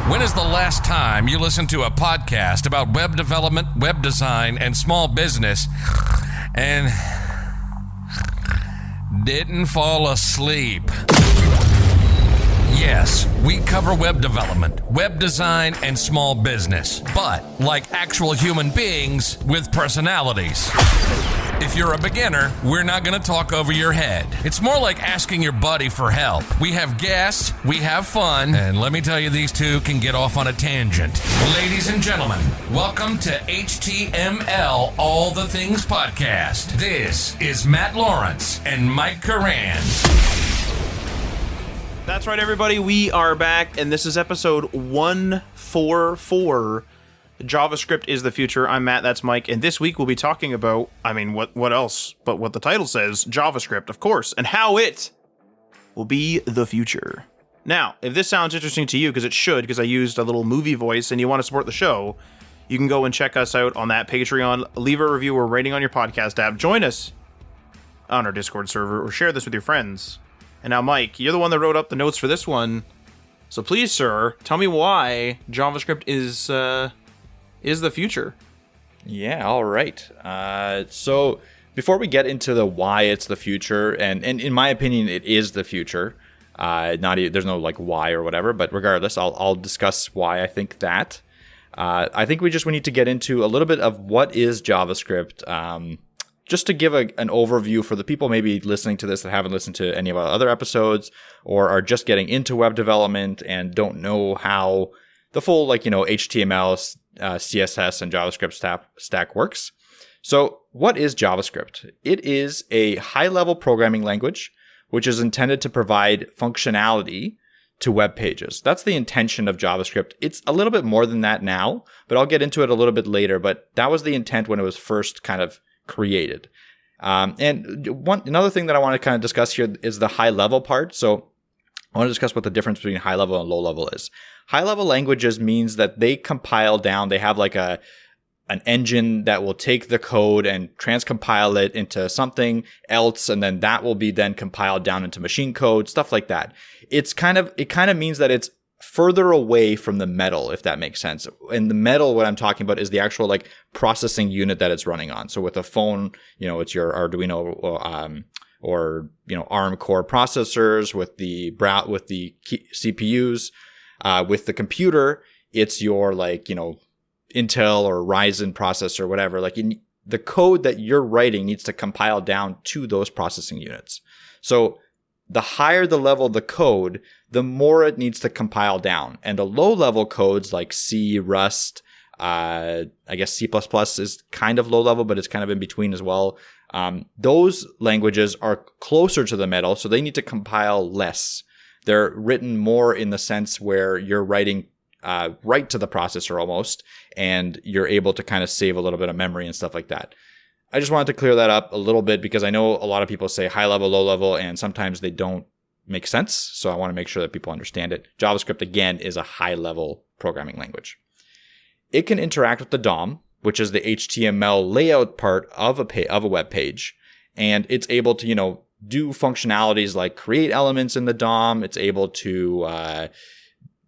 When is the last time you listened to a podcast about web development, web design, and small business and didn't fall asleep? Yes, we cover web development, web design, and small business, but like actual human beings with personalities. If you're a beginner, we're not going to talk over your head. It's more like asking your buddy for help. We have guests, we have fun, and let me tell you, these two can get off on a tangent. Ladies and gentlemen, welcome to HTML All the Things Podcast. This is Matt Lawrence and Mike Curran. That's right, everybody. We are back, and this is episode 144. JavaScript is the future. I'm Matt, that's Mike, and this week we'll be talking about, what else but what the title says, JavaScript, of course, and how it will be the future. Now, if this sounds interesting to you, because it should, because I used a little movie voice, and you want to support the show, you can go and check us out on that Patreon, leave a review or rating on your podcast app, join us on our Discord server, or share this with your friends. And now, Mike, you're the one that wrote up the notes for this one, so please, sir, tell me why JavaScript is the future. Yeah, all right. So before we get into the why it's the future, and in my opinion, it is the future. There's no like why or whatever, but regardless, I'll discuss why I think that. I think we need to get into a little bit of what is JavaScript. Just to give an overview for the people maybe listening to this that haven't listened to any of our other episodes or are just getting into web development and don't know how the full HTML, CSS, and JavaScript stack works. So what is JavaScript? It is a high-level programming language which is intended to provide functionality to web pages. That's the intention of JavaScript. It's a little bit more than that now, but I'll get into it a little bit later. But that was the intent when it was first kind of created. Another thing that I want to kind of discuss here is the high-level part. So I want to discuss what the difference between high-level and low-level is. High-level languages means that they compile down. They have like an engine that will take the code and transcompile it into something else, and then that will be then compiled down into machine code, stuff like that. It kind of means that it's further away from the metal, if that makes sense. And the metal, what I'm talking about, is the actual like processing unit that it's running on. So with a phone, it's your Arduino or ARM core processors. With the CPUs, with the computer, it's your Intel or Ryzen processor, whatever. The code that you're writing needs to compile down to those processing units. So the higher the level of the code, the more it needs to compile down. And the low-level codes like C, Rust, I guess C++ is kind of low-level, but it's kind of in between as well. Those languages are closer to the metal, so they need to compile less. They're written more in the sense where you're writing right to the processor almost, and you're able to kind of save a little bit of memory and stuff like that. I just wanted to clear that up a little bit because I know a lot of people say high level, low level, and sometimes they don't make sense. So I want to make sure that people understand it. JavaScript, again, is a high level programming language. It can interact with the DOM, which is the HTML layout part of a web page. And it's able to, do functionalities like create elements in the DOM. It's able to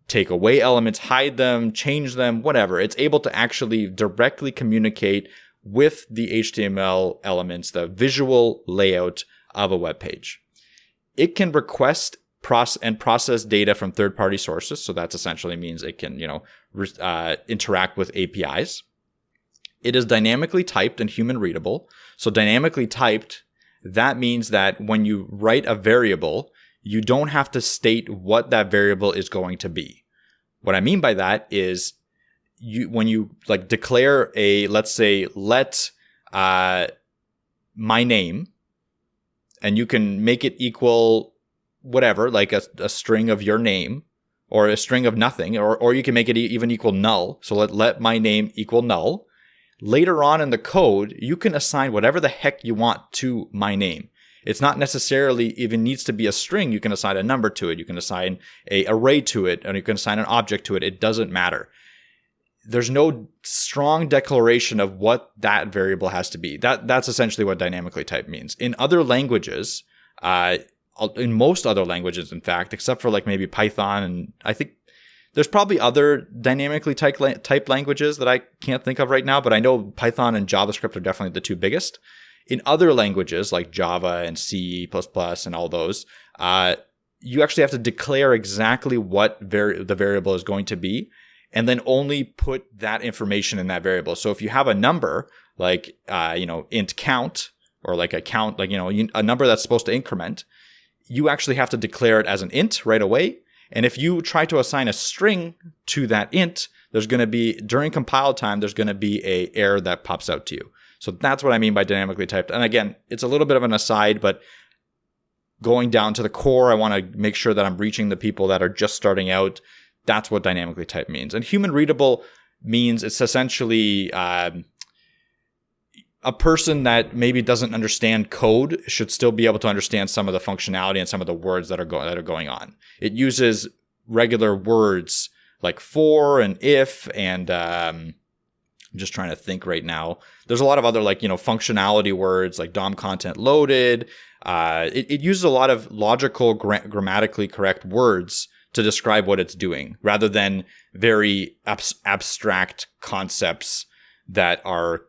take away elements, hide them, change them, whatever. It's able to actually directly communicate with the HTML elements, the visual layout of a web page. It can request and process data from third-party sources. So that essentially means it can, interact with APIs. It is dynamically typed and human readable. So dynamically typed, that means that when you write a variable, you don't have to state what that variable is going to be. What I mean by that is when you declare let's say, let my name, and you can make it equal whatever, like a string of your name or a string of nothing, or you can make it even equal null. So let my name equal null. Later on in the code, you can assign whatever the heck you want to my name. It's not necessarily even needs to be a string. You can assign a number to it. You can assign an array to it, and you can assign an object to it. It doesn't matter. There's no strong declaration of what that variable has to be. That's essentially what dynamically typed means. In other languages, in most other languages, in fact, except for maybe Python, and I think There's probably other dynamically typed languages that I can't think of right now, but I know Python and JavaScript are definitely the two biggest. In other languages like Java and C++ and all those, you actually have to declare exactly what the variable is going to be, and then only put that information in that variable. So if you have a number like int count, or like a count, like a number that's supposed to increment, you actually have to declare it as an int right away. And if you try to assign a string to that int, there's going to be, during compile time, there's going to be a error that pops out to you. So that's what I mean by dynamically typed. And again, it's a little bit of an aside, but going down to the core, I want to make sure that I'm reaching the people that are just starting out. That's what dynamically typed means. And human readable means it's essentially a person that maybe doesn't understand code should still be able to understand some of the functionality and some of the words that are going on. It uses regular words like for and if, and I'm just trying to think right now. There's a lot of other functionality words like DOM content loaded. It uses a lot of logical, grammatically correct words to describe what it's doing, rather than very abstract concepts that are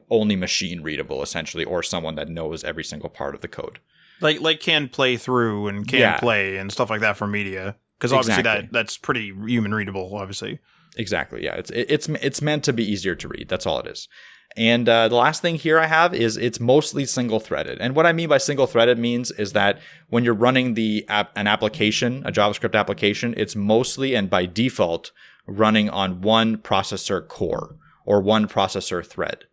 only machine readable, essentially, or someone that knows every single part of the code. Like can play through and can play and stuff like that for media, because obviously that's pretty human readable, obviously. Exactly. Yeah, it's meant to be easier to read. That's all it is. And the last thing here I have is it's mostly single-threaded. And what I mean by single-threaded means is that when you're running an application, a JavaScript application, it's mostly and by default running on one processor core or one processor thread.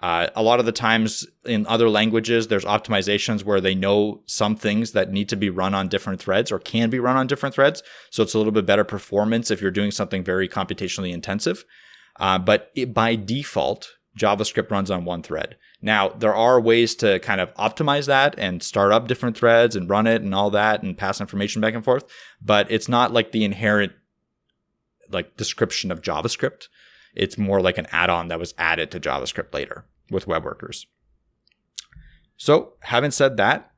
A lot of the times in other languages, there's optimizations where they know some things that need to be run on different threads or can be run on different threads. So it's a little bit better performance if you're doing something very computationally intensive. But by default, JavaScript runs on one thread. Now, there are ways to kind of optimize that and start up different threads and run it and all that and pass information back and forth. But it's not like the inherent description of JavaScript. It's more like an add-on that was added to JavaScript later with web workers. So having said that,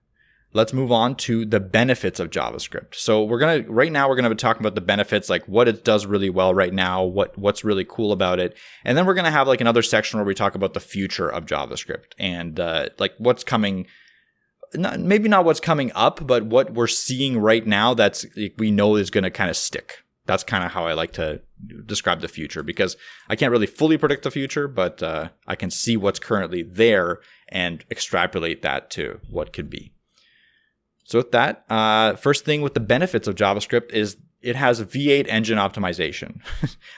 let's move on to the benefits of JavaScript. So right now we're gonna be talking about the benefits, like what it does really well right now, what's really cool about it, and then we're gonna have another section where we talk about the future of JavaScript and what's coming. Maybe not what's coming up, but what we're seeing right now that's we know is gonna kind of stick. That's kind of how I like to describe the future, because I can't really fully predict the future, but I can see what's currently there and extrapolate that to what could be. So with that, first thing with the benefits of JavaScript is it has V8 engine optimization,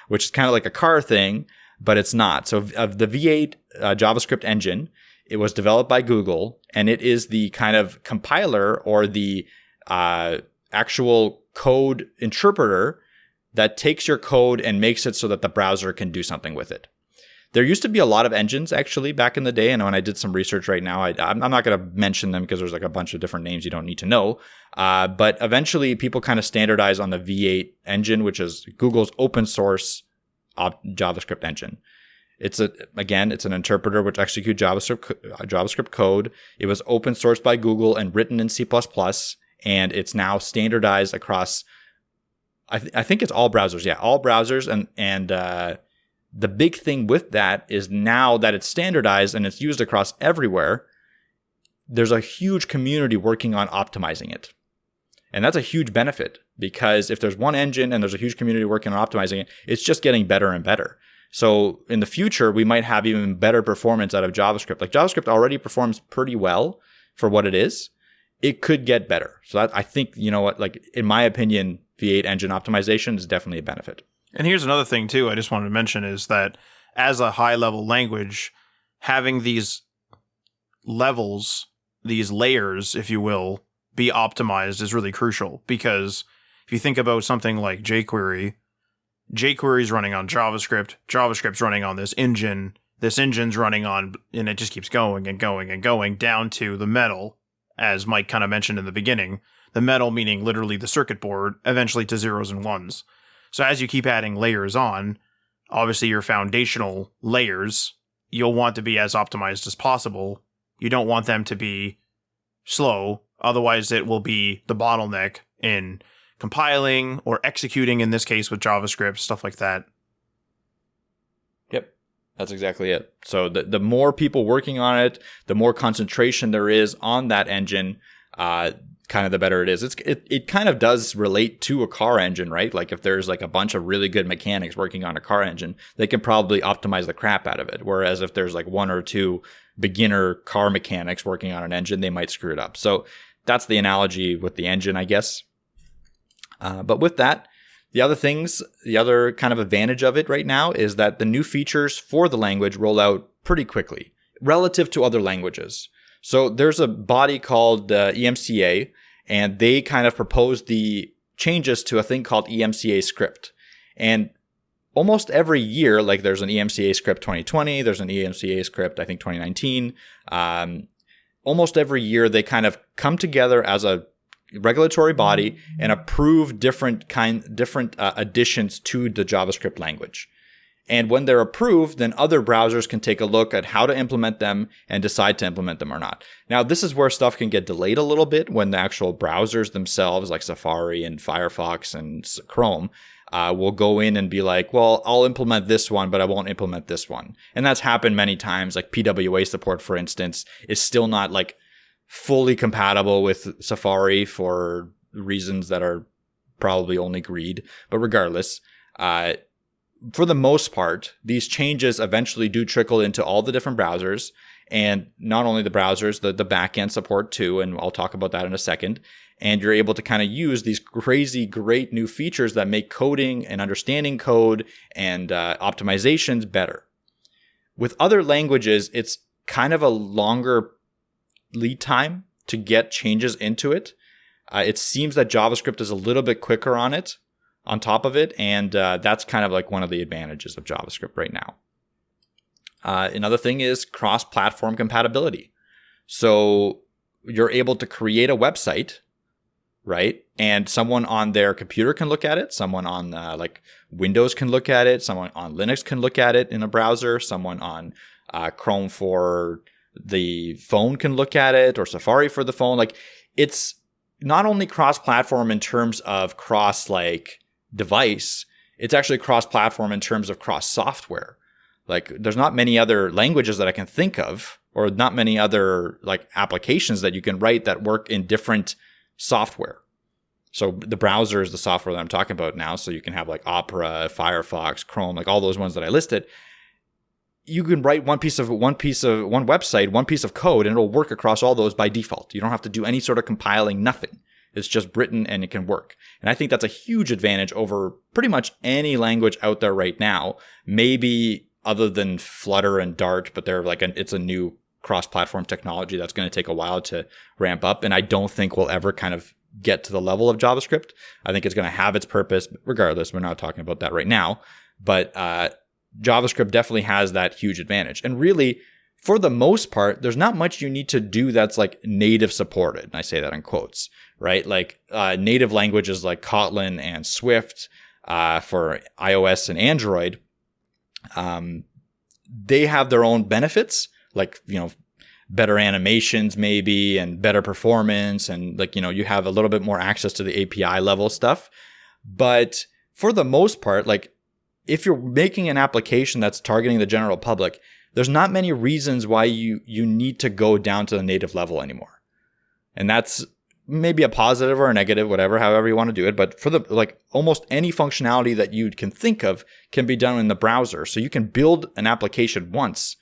which is kind of like a car thing, but it's not. So of the V8 JavaScript engine, it was developed by Google, and it is the kind of compiler or the actual code interpreter that takes your code and makes it so that the browser can do something with it. There used to be a lot of engines actually back in the day, and when I did some research right now, I'm not going to mention them because there's a bunch of different names you don't need to know. But eventually people kind of standardize on the V8 engine, which is Google's open source JavaScript engine. It's an interpreter which executes JavaScript code. It was open sourced by Google and written in C++, and it's now standardized across I think it's all browsers. Yeah, all browsers. And the big thing with that is now that it's standardized and it's used across everywhere, there's a huge community working on optimizing it. And that's a huge benefit, because if there's one engine and there's a huge community working on optimizing it, it's just getting better and better. So in the future, we might have even better performance out of JavaScript. Like JavaScript already performs pretty well for what it is. It could get better. So I think, in my opinion, V8 engine optimization is definitely a benefit. And here's another thing too I just wanted to mention is that as a high-level language, having these levels, these layers, if you will, be optimized is really crucial, because if you think about something like jQuery is running on JavaScript, JavaScript's running on this engine's running on, and it just keeps going and going and going down to the metal, as Mike kind of mentioned in the beginning. The metal meaning literally the circuit board, eventually to zeros and ones. So as you keep adding layers on, obviously your foundational layers, you'll want to be as optimized as possible. You don't want them to be slow, otherwise it will be the bottleneck in compiling or executing, in this case with JavaScript, stuff like that. Yep, that's exactly it. So the more people working on it, the more concentration there is on that engine, kind of the better it is. It kind of does relate to a car engine, right? Like if there's like a bunch of really good mechanics working on a car engine, they can probably optimize the crap out of it. Whereas if there's like one or two beginner car mechanics working on an engine, they might screw it up. So that's the analogy with the engine, I guess. But with that, the other kind of advantage of it right now is that the new features for the language roll out pretty quickly relative to other languages. So there's a body called EMCA, and they kind of proposed the changes to a thing called EMCA script. And almost every year, like there's an EMCA script 2020, there's an EMCA script, I think 2019. Almost every year, they kind of come together as a regulatory body and approve different additions to the JavaScript language. And when they're approved, then other browsers can take a look at how to implement them and decide to implement them or not. Now, this is where stuff can get delayed a little bit when the actual browsers themselves, like Safari and Firefox and Chrome, will go in and be like, well, I'll implement this one, but I won't implement this one. And that's happened many times. Like PWA support, for instance, is still not like fully compatible with Safari for reasons that are probably only greed. But regardless, for the most part, these changes eventually do trickle into all the different browsers, and not only the browsers, the backend support too, and I'll talk about that in a second. And you're able to kind of use these crazy, great new features that make coding and understanding code and optimizations better. With other languages, it's kind of a longer lead time to get changes into it. It seems that JavaScript is a little bit quicker on top of it, and that's kind of like one of the advantages of JavaScript right now. Another thing is cross-platform compatibility. So you're able to create a website, right? And someone on their computer can look at it. Someone on like Windows can look at it. Someone on Linux can look at it in a browser. Someone on Chrome for the phone can look at it, or Safari for the phone. Like, it's not only cross-platform in terms of cross like device, it's actually cross-platform in terms of cross-software. Like, there's not many other languages that I can think of, or not many other like applications that you can write that work in different software. So the browser is the software that I'm talking about now. So you can have like Opera, Firefox, Chrome, like all those ones that I listed. You can write one piece of website, one piece of code, and it'll work across all those by default. You don't have to do any sort of compiling, nothing. It's just written and it can work. And I think that's a huge advantage over pretty much any language out there right now. Maybe other than Flutter and Dart, but they're like it's a new cross-platform technology that's going to take a while to ramp up. And I don't think we'll ever kind of get to the level of JavaScript. I think it's going to have its purpose. Regardless, we're not talking about that right now. But JavaScript definitely has that huge advantage. And really, for the most part, there's not much you need to do that's like native supported. And I say that in quotes, right? Like native languages like Kotlin and Swift for iOS and Android, they have their own benefits, like, better animations maybe, and better performance. And like, you have a little bit more access to the API level stuff. But for the most part, like, if you're making an application that's targeting the general public, there's not many reasons why you need to go down to the native level anymore. And that's maybe a positive or a negative, whatever, however you want to do it. But for almost any functionality that you can think of can be done in the browser. So you can build an application once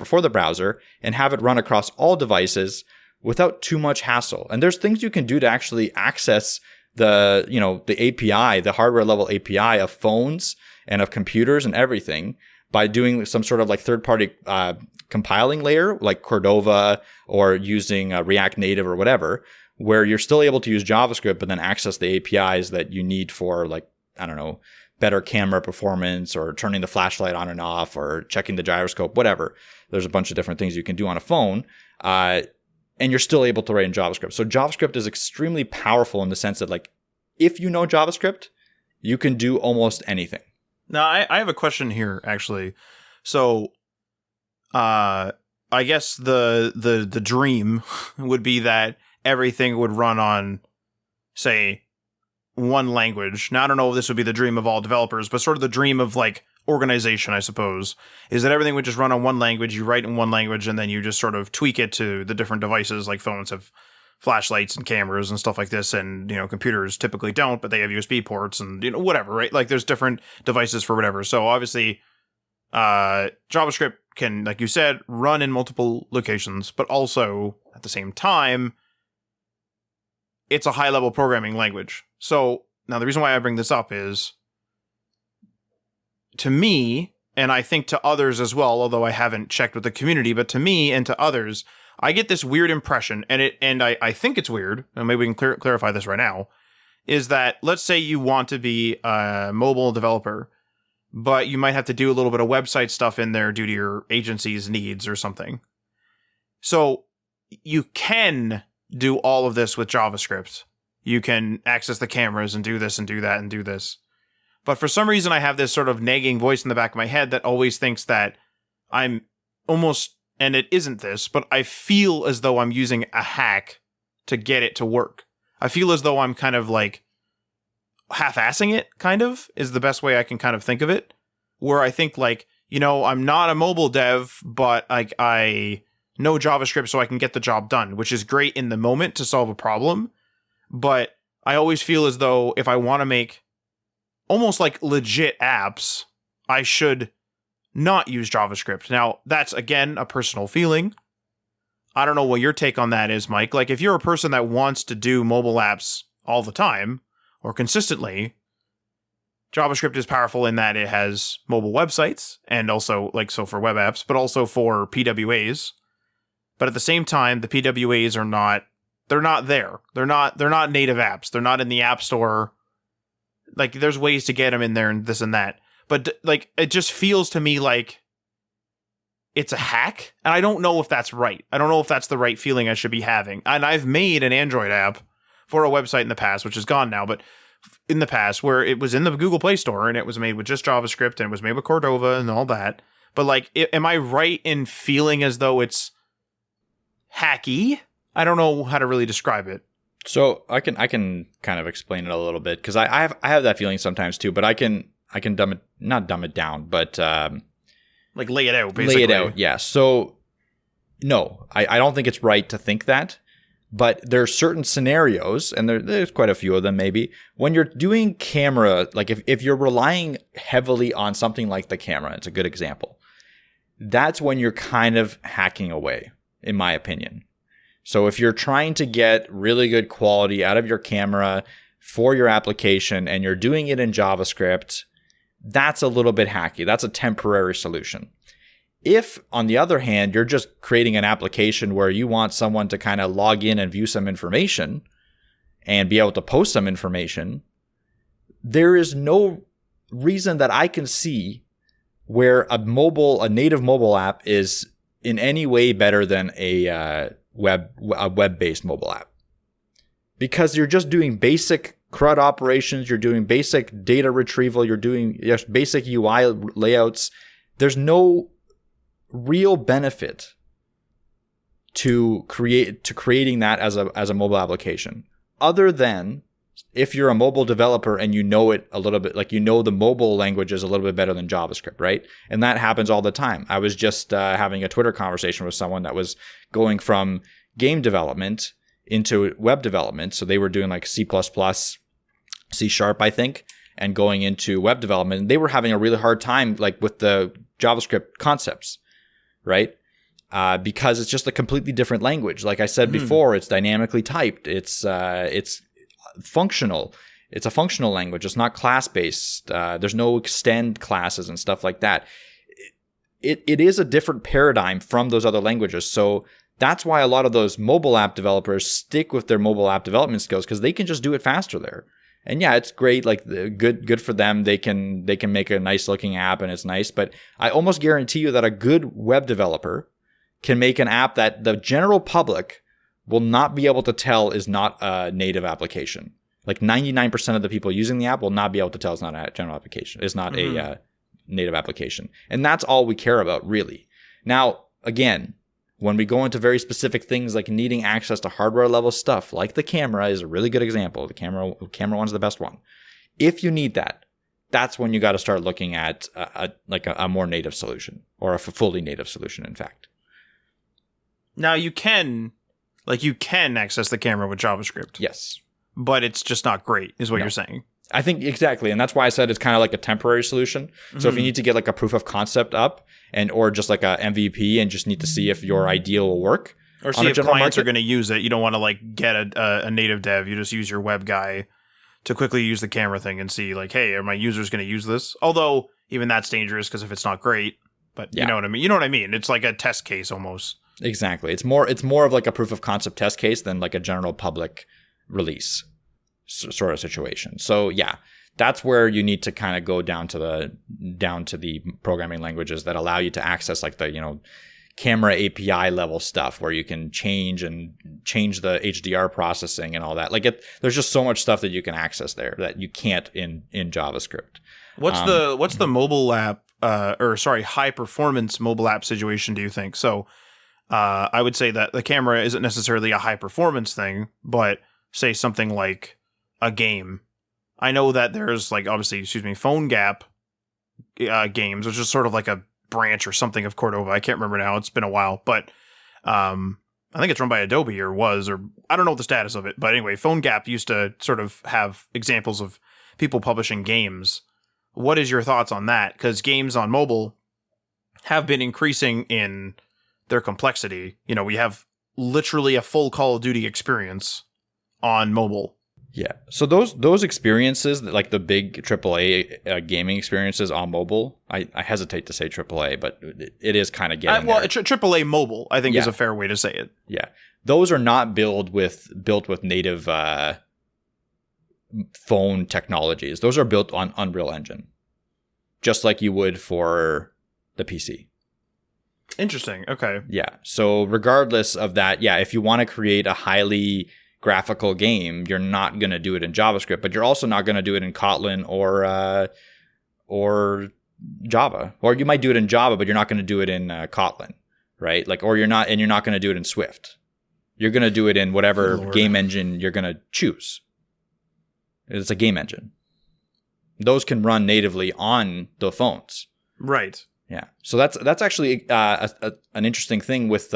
for the browser and have it run across all devices without too much hassle. And there's things you can do to actually access the API, the hardware level API of phones and of computers and everything by doing some sort of like third-party compiling layer like Cordova, or using React Native or whatever, where you're still able to use JavaScript but then access the APIs that you need for, like, I don't know, better camera performance, or turning the flashlight on and off, or checking the gyroscope, whatever. There's a bunch of different things you can do on a phone, and you're still able to write in JavaScript. So JavaScript is extremely powerful in the sense that, like, if you know JavaScript, you can do almost anything. Now, I have a question here, actually. So, I guess the dream would be that everything would run on, say, one language. Now, I don't know if this would be the dream of all developers, but sort of the dream of like organization, I suppose, is that everything would just run on one language. You write in one language and then you just sort of tweak it to the different devices. Like phones have flashlights and cameras and stuff like this, and computers typically don't, but they have USB ports and whatever, right? Like there's different devices for whatever. So obviously JavaScript can, like you said, run in multiple locations, but also at the same time it's a high level programming language. So now the reason why I bring this up is, to me, and I think to others as well, although I haven't checked with the community, but to me and to others, I get this weird impression, and I think it's weird, and maybe we can clarify this right now, is that let's say you want to be a mobile developer, but you might have to do a little bit of website stuff in there due to your agency's needs or something. So you can do all of this with JavaScript. You can access the cameras and do this and do that and do this. But for some reason, I have this sort of nagging voice in the back of my head that always thinks that I'm almost, and it isn't this, but I feel as though I'm using a hack to get it to work. I feel as though I'm kind of like half-assing it, kind of, is the best way I can kind of think of it. Where I think like, I'm not a mobile dev, but I know JavaScript so I can get the job done, which is great in the moment to solve a problem. But I always feel as though if I want to make almost like legit apps, I should not use JavaScript. Now, that's, again, a personal feeling. I don't know what your take on that is, Mike. Like, if you're a person that wants to do mobile apps all the time or consistently, JavaScript is powerful in that it has mobile websites and also, like, so for web apps, but also for PWAs. But at the same time, the PWAs are not, they're not there. They're not native apps. They're not in the App Store. Like, there's ways to get them in there and this and that. But, like, it just feels to me like it's a hack. And I don't know if that's right. I don't know if that's the right feeling I should be having. And I've made an Android app for a website in the past, which is gone now, but in the past, where it was in the Google Play Store and it was made with just JavaScript and it was made with Cordova and all that. But, like, am I right in feeling as though it's hacky? I don't know how to really describe it. So I can kind of explain it a little bit, because I have that feeling sometimes too, but I can not dumb it down, but like lay it out, basically. Lay it out, yeah. So no, I don't think it's right to think that, but there are certain scenarios, and there's quite a few of them maybe, when you're doing camera, like if you're relying heavily on something like the camera, it's a good example. That's when you're kind of hacking away, in my opinion. So if you're trying to get really good quality out of your camera for your application and you're doing it in JavaScript, that's a little bit hacky. That's a temporary solution. If, on the other hand, you're just creating an application where you want someone to kind of log in and view some information and be able to post some information, there is no reason that I can see where a native mobile app is in any way better than a web-based mobile app, because you're just doing basic CRUD operations, you're doing basic data retrieval, you're doing basic UI layouts. There's no real benefit to creating that as a mobile application, other than if you're a mobile developer and you know it a little bit, like the mobile language is a little bit better than JavaScript, right? And that happens all the time. I was just having a Twitter conversation with someone that was going from game development into web development. So they were doing like C++, C#, I think, and going into web development. And they were having a really hard time like with the JavaScript concepts, right? Because it's just a completely different language. Like I said before, it's dynamically typed. It's functional. It's a functional language. It's not class-based. There's no extend classes and stuff like that. It is a different paradigm from those other languages. So that's why a lot of those mobile app developers stick with their mobile app development skills, because they can just do it faster there. And yeah, it's great. Like good for them. They can make a nice looking app and it's nice. But I almost guarantee you that a good web developer can make an app that the general public will not be able to tell is not a native application. Like 99% of the people using the app will not be able to tell it's not a general application. It's not a native application. And that's all we care about, really. Now, again, When we go into very specific things like needing access to hardware level stuff, like the camera is a really good example. The camera one's the best one. If you need that, that's when you got to start looking at a more native solution, or a fully native solution, in fact. Now you can access the camera with JavaScript. Yes. But it's just not great, is what you're saying. I think exactly. And that's why I said it's kind of like a temporary solution. So if you need to get like a proof of concept up or just like a MVP and just need to see if your idea will work. Or see if clients are going to use it. You don't want to like get a native dev. You just use your web guy to quickly use the camera thing and see like, hey, are my users going to use this? Although even that's dangerous because if it's not great, but you know what I mean? You know what I mean? It's like a test case almost. Exactly. It's more of like a proof of concept test case than like a general public release sort of situation. So yeah, that's where you need to kind of go down to the programming languages that allow you to access like the, camera API level stuff where you can change the HDR processing and all that. Like there's just so much stuff that you can access there that you can't in JavaScript. What's the mobile app high performance mobile app situation, do you think? So I would say that the camera isn't necessarily a high performance thing, but say something like a game. I know that there's like obviously, PhoneGap games, which is sort of like a branch or something of Cordova. I can't remember now. It's been a while, but I think it's run by Adobe or I don't know the status of it. But anyway, PhoneGap used to sort of have examples of people publishing games. What is your thoughts on that? Because games on mobile have been increasing in their complexity. We have literally a full Call of Duty experience on mobile. Yeah. So those experiences, like the big AAA gaming experiences on mobile, I hesitate to say AAA, but it is kind of getting there. AAA mobile, I think, is a fair way to say it. Yeah. Those are not built with native phone technologies. Those are built on Unreal Engine, just like you would for the PC. Interesting. Okay. Yeah. So regardless of that, yeah, if you want to create a highly graphical game, you're not going to do it in JavaScript, but you're also not going to do it in Kotlin or Java. Or you might do it in Java, but you're not going to do it in Kotlin, right? Like, or you're not going to do it in Swift. You're going to do it in whatever game engine you're going to choose. It's a game engine. Those can run natively on the phones. Right. Yeah. So that's actually an interesting thing with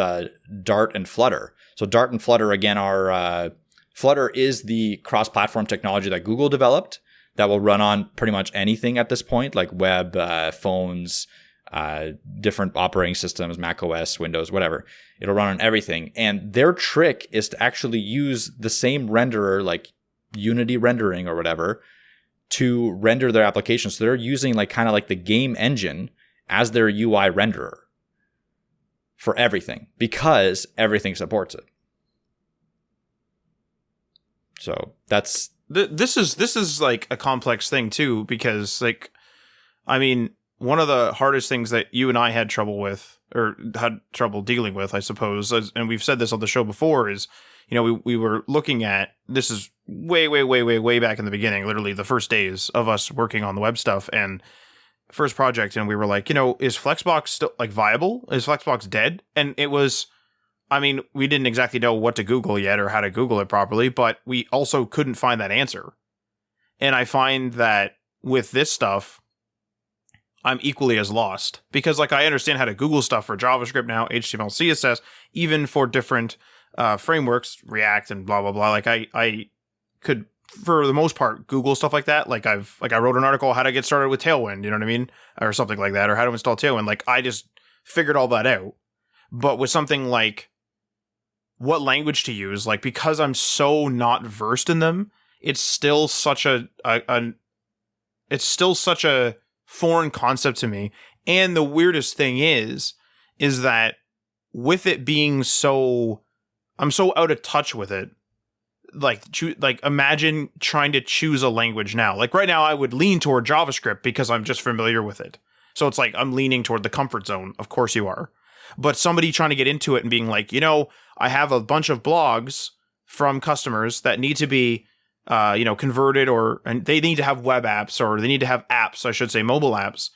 Dart and Flutter. So Dart and Flutter, again, are Flutter is the cross-platform technology that Google developed that will run on pretty much anything at this point, like web, phones, different operating systems, Mac OS, Windows, whatever. It'll run on everything. And their trick is to actually use the same renderer, like Unity rendering or whatever, to render their applications. So they're using like kind of like the game engine as their UI renderer for everything because everything supports it. So that's this is like a complex thing too, because like, I mean, one of the hardest things that you and I had trouble with or had trouble dealing with, I suppose, and we've said this on the show before, is, we were looking at, this is way back in the beginning, literally the first days of us working on the web stuff and first project, and we were like, is Flexbox still like viable? Is Flexbox dead? And it was, I mean, we didn't exactly know what to Google yet or how to Google it properly, but we also couldn't find that answer. And I find that with this stuff, I'm equally as lost because like I understand how to Google stuff for JavaScript now, HTML, CSS, even for different frameworks, React and blah, blah, blah. Like I could, for the most part, Google stuff like that. Like I wrote an article, how to get started with Tailwind, you know what I mean? Or something like that, or how to install Tailwind. Like I just figured all that out. But with something like what language to use, like because I'm so not versed in them, it's still such a foreign concept to me. And the weirdest thing is that with it being so, I'm so out of touch with it. Like imagine trying to choose a language now. Like right now I would lean toward JavaScript because I'm just familiar with it. So it's like I'm leaning toward the comfort zone. Of course you are. But somebody trying to get into it and being like, I have a bunch of blogs from customers that need to be converted, and they need to have web apps, or they need to have apps, I should say mobile apps,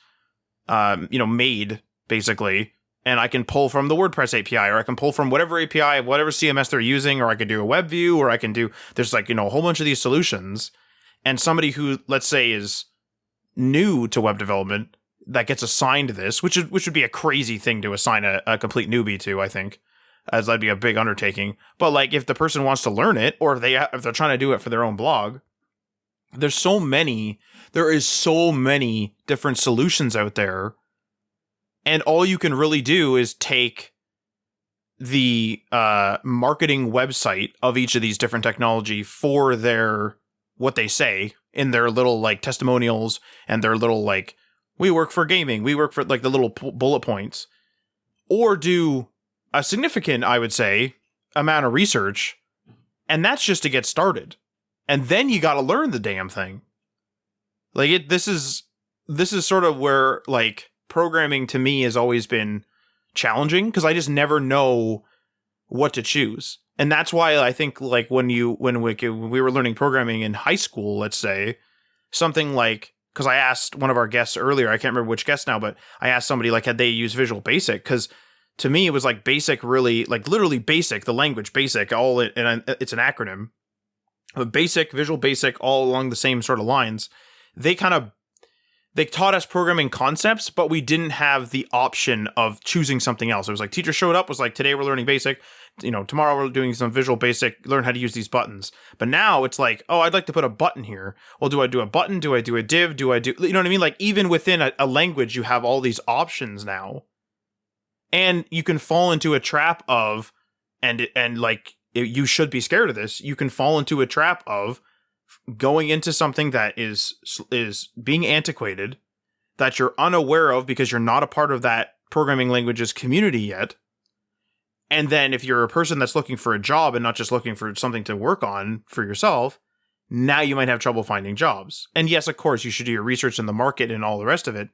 made basically. and I can pull from the WordPress API, or I can pull from whatever API, whatever CMS they're using, or I could do a web view, or I can do, there's like, a whole bunch of these solutions. And somebody who, let's say, is new to web development that gets assigned this, which would be a crazy thing to assign a complete newbie to, I think, as that'd be a big undertaking. But like, if the person wants to learn it, or if they're trying to do it for their own blog, there is so many different solutions out there. And all you can really do is take the marketing website of each of these different technology for what they say in their little like testimonials and their little like, we work for gaming, we work for like the little bullet points, or do a significant, I would say, amount of research. And that's just to get started. And then you got to learn the damn thing. Like this is sort of where like programming to me has always been challenging, because I just never know what to choose. And that's why I think like when we were learning programming in high school, let's say, something like, because I asked one of our guests earlier, I can't remember which guest now, but I asked somebody like, had they used Visual Basic? Because to me, it was like Basic, really like literally Basic, the language Basic, and it's an acronym, but Basic, Visual Basic, all along the same sort of lines. They taught us programming concepts, but we didn't have the option of choosing something else. It was like teacher showed up, was like, today we're learning Basic, tomorrow we're doing some Visual Basic, learn how to use these buttons. But now it's like, oh, I'd like to put a button here. Well, do I do a button? Do I do a div? Do I do, you know what I mean? Like even within a language, you have all these options now. And you can fall into a trap of, and like, you should be scared of this. You can fall into a trap of going into something that is being antiquated, that you're unaware of because you're not a part of that programming language's community yet. And then if you're a person that's looking for a job and not just looking for something to work on for yourself, now you might have trouble finding jobs. And yes, of course, you should do your research in the market and all the rest of it.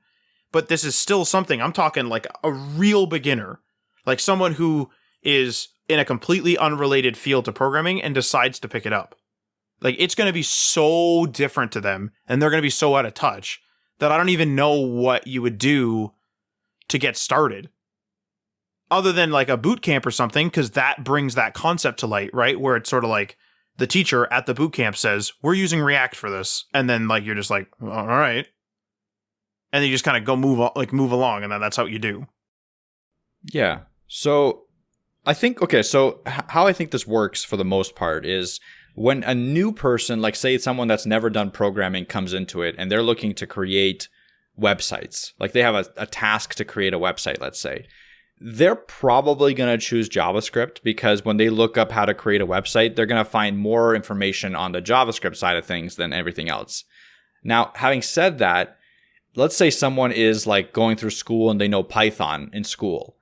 But this is still something, I'm talking like a real beginner, like someone who is in a completely unrelated field to programming and decides to pick it up. Like, it's going to be so different to them, and they're going to be so out of touch that I don't even know what you would do to get started. Other than like a boot camp or something, because that brings that concept to light, right? Where it's sort of like the teacher at the boot camp says, we're using React for this. And then like, you're just like, all right. And then you just kind of move along, and then that's how you do. Yeah. So I think, so how I think this works for the most part is when a new person, like say it's someone that's never done programming, comes into it and they're looking to create websites, like they have a task to create a website, let's say, they're probably going to choose JavaScript, because when they look up how to create a website, they're going to find more information on the JavaScript side of things than everything else. Now, having said that, let's say someone is like going through school and they know Python in school,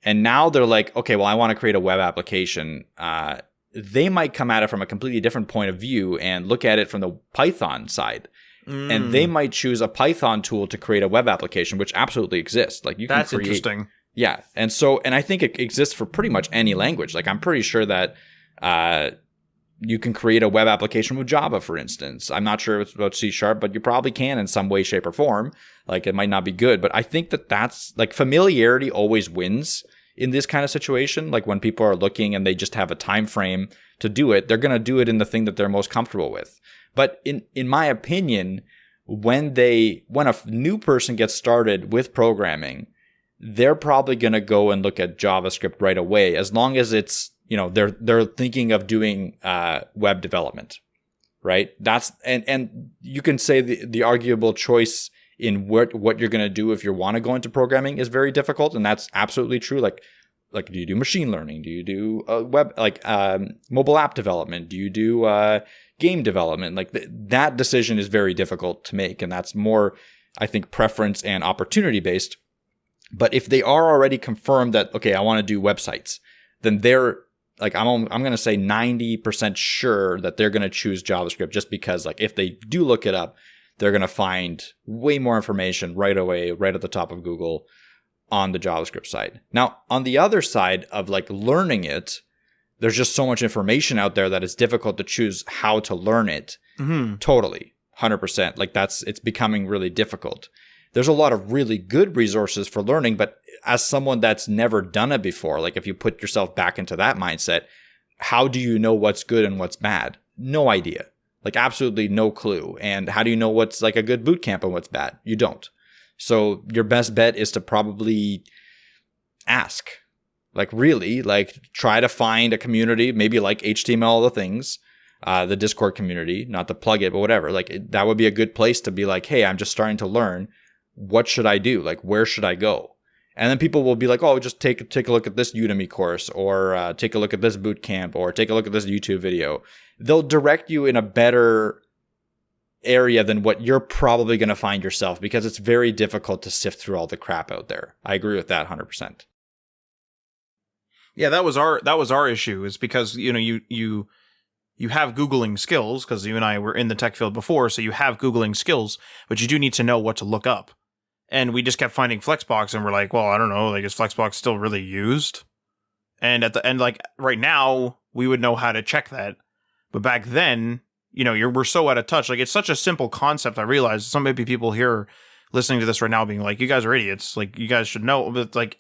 and now they're like, okay, well, I want to create a web application. They might come at it from a completely different point of view and look at it from the Python side. And they might choose a Python tool to create a web application, which absolutely exists. Like you can That's create, interesting. Yeah. And I think it exists for pretty much any language. Like I'm pretty sure that you can create a web application with Java, for instance. I'm not sure about C#, but you probably can in some way, shape, or form. Like it might not be good, but I think that's like familiarity always wins in this kind of situation. Like when people are looking and they just have a time frame to do it, they're going to do it in the thing that they're most comfortable with. But in my opinion, when a new person gets started with programming, they're probably going to go and look at JavaScript right away, as long as it's, they're thinking of doing web development, right? That's and you can say the arguable choice in what you're going to do if you want to go into programming is very difficult, and that's absolutely true. Like do you do machine learning? Do you do web mobile app development? Do you do game development? Like that decision is very difficult to make, and that's more, I think, preference and opportunity based. But if they are already confirmed that, okay, I want to do websites, then they're like, I'm going to say 90% sure that they're going to choose JavaScript, just because like if they do look it up, they're going to find way more information right away, right at the top of Google on the JavaScript side. Now, on the other side of like learning it, there's just so much information out there that it's difficult to choose how to learn it. Mm-hmm. Totally. 100%. Like it's becoming really difficult. there's a lot of really good resources for learning, but as someone that's never done it before, like if you put yourself back into that mindset, how do you know what's good and what's bad? No idea. Like absolutely no clue. And how do you know what's like a good boot camp and what's bad? You don't. So your best bet is to probably ask. Like really, like try to find a community, maybe like HTML, all the things, the Discord community, not to plug it, but whatever. Like that would be a good place to be like, hey, I'm just starting to learn. What should I do? Like, where should I go? And then people will be like, oh, just take a look at this Udemy course, or take a look at this boot camp, or take a look at this YouTube video. They'll direct you in a better area than what you're probably going to find yourself, because it's very difficult to sift through all the crap out there. I agree with that 100%. Yeah, that was our issue, is because, you know, you have Googling skills, because you and I were in the tech field before, so you have Googling skills, but you do need to know what to look up. And we just kept finding Flexbox, and we're like, well, I don't know, like, is Flexbox still really used? And at the end, like, right now, we would know how to check that. But back then, you know, we're so out of touch. Like, it's such a simple concept. I realize some maybe people here listening to this right now being like, you guys are idiots. Like, you guys should know. But, like,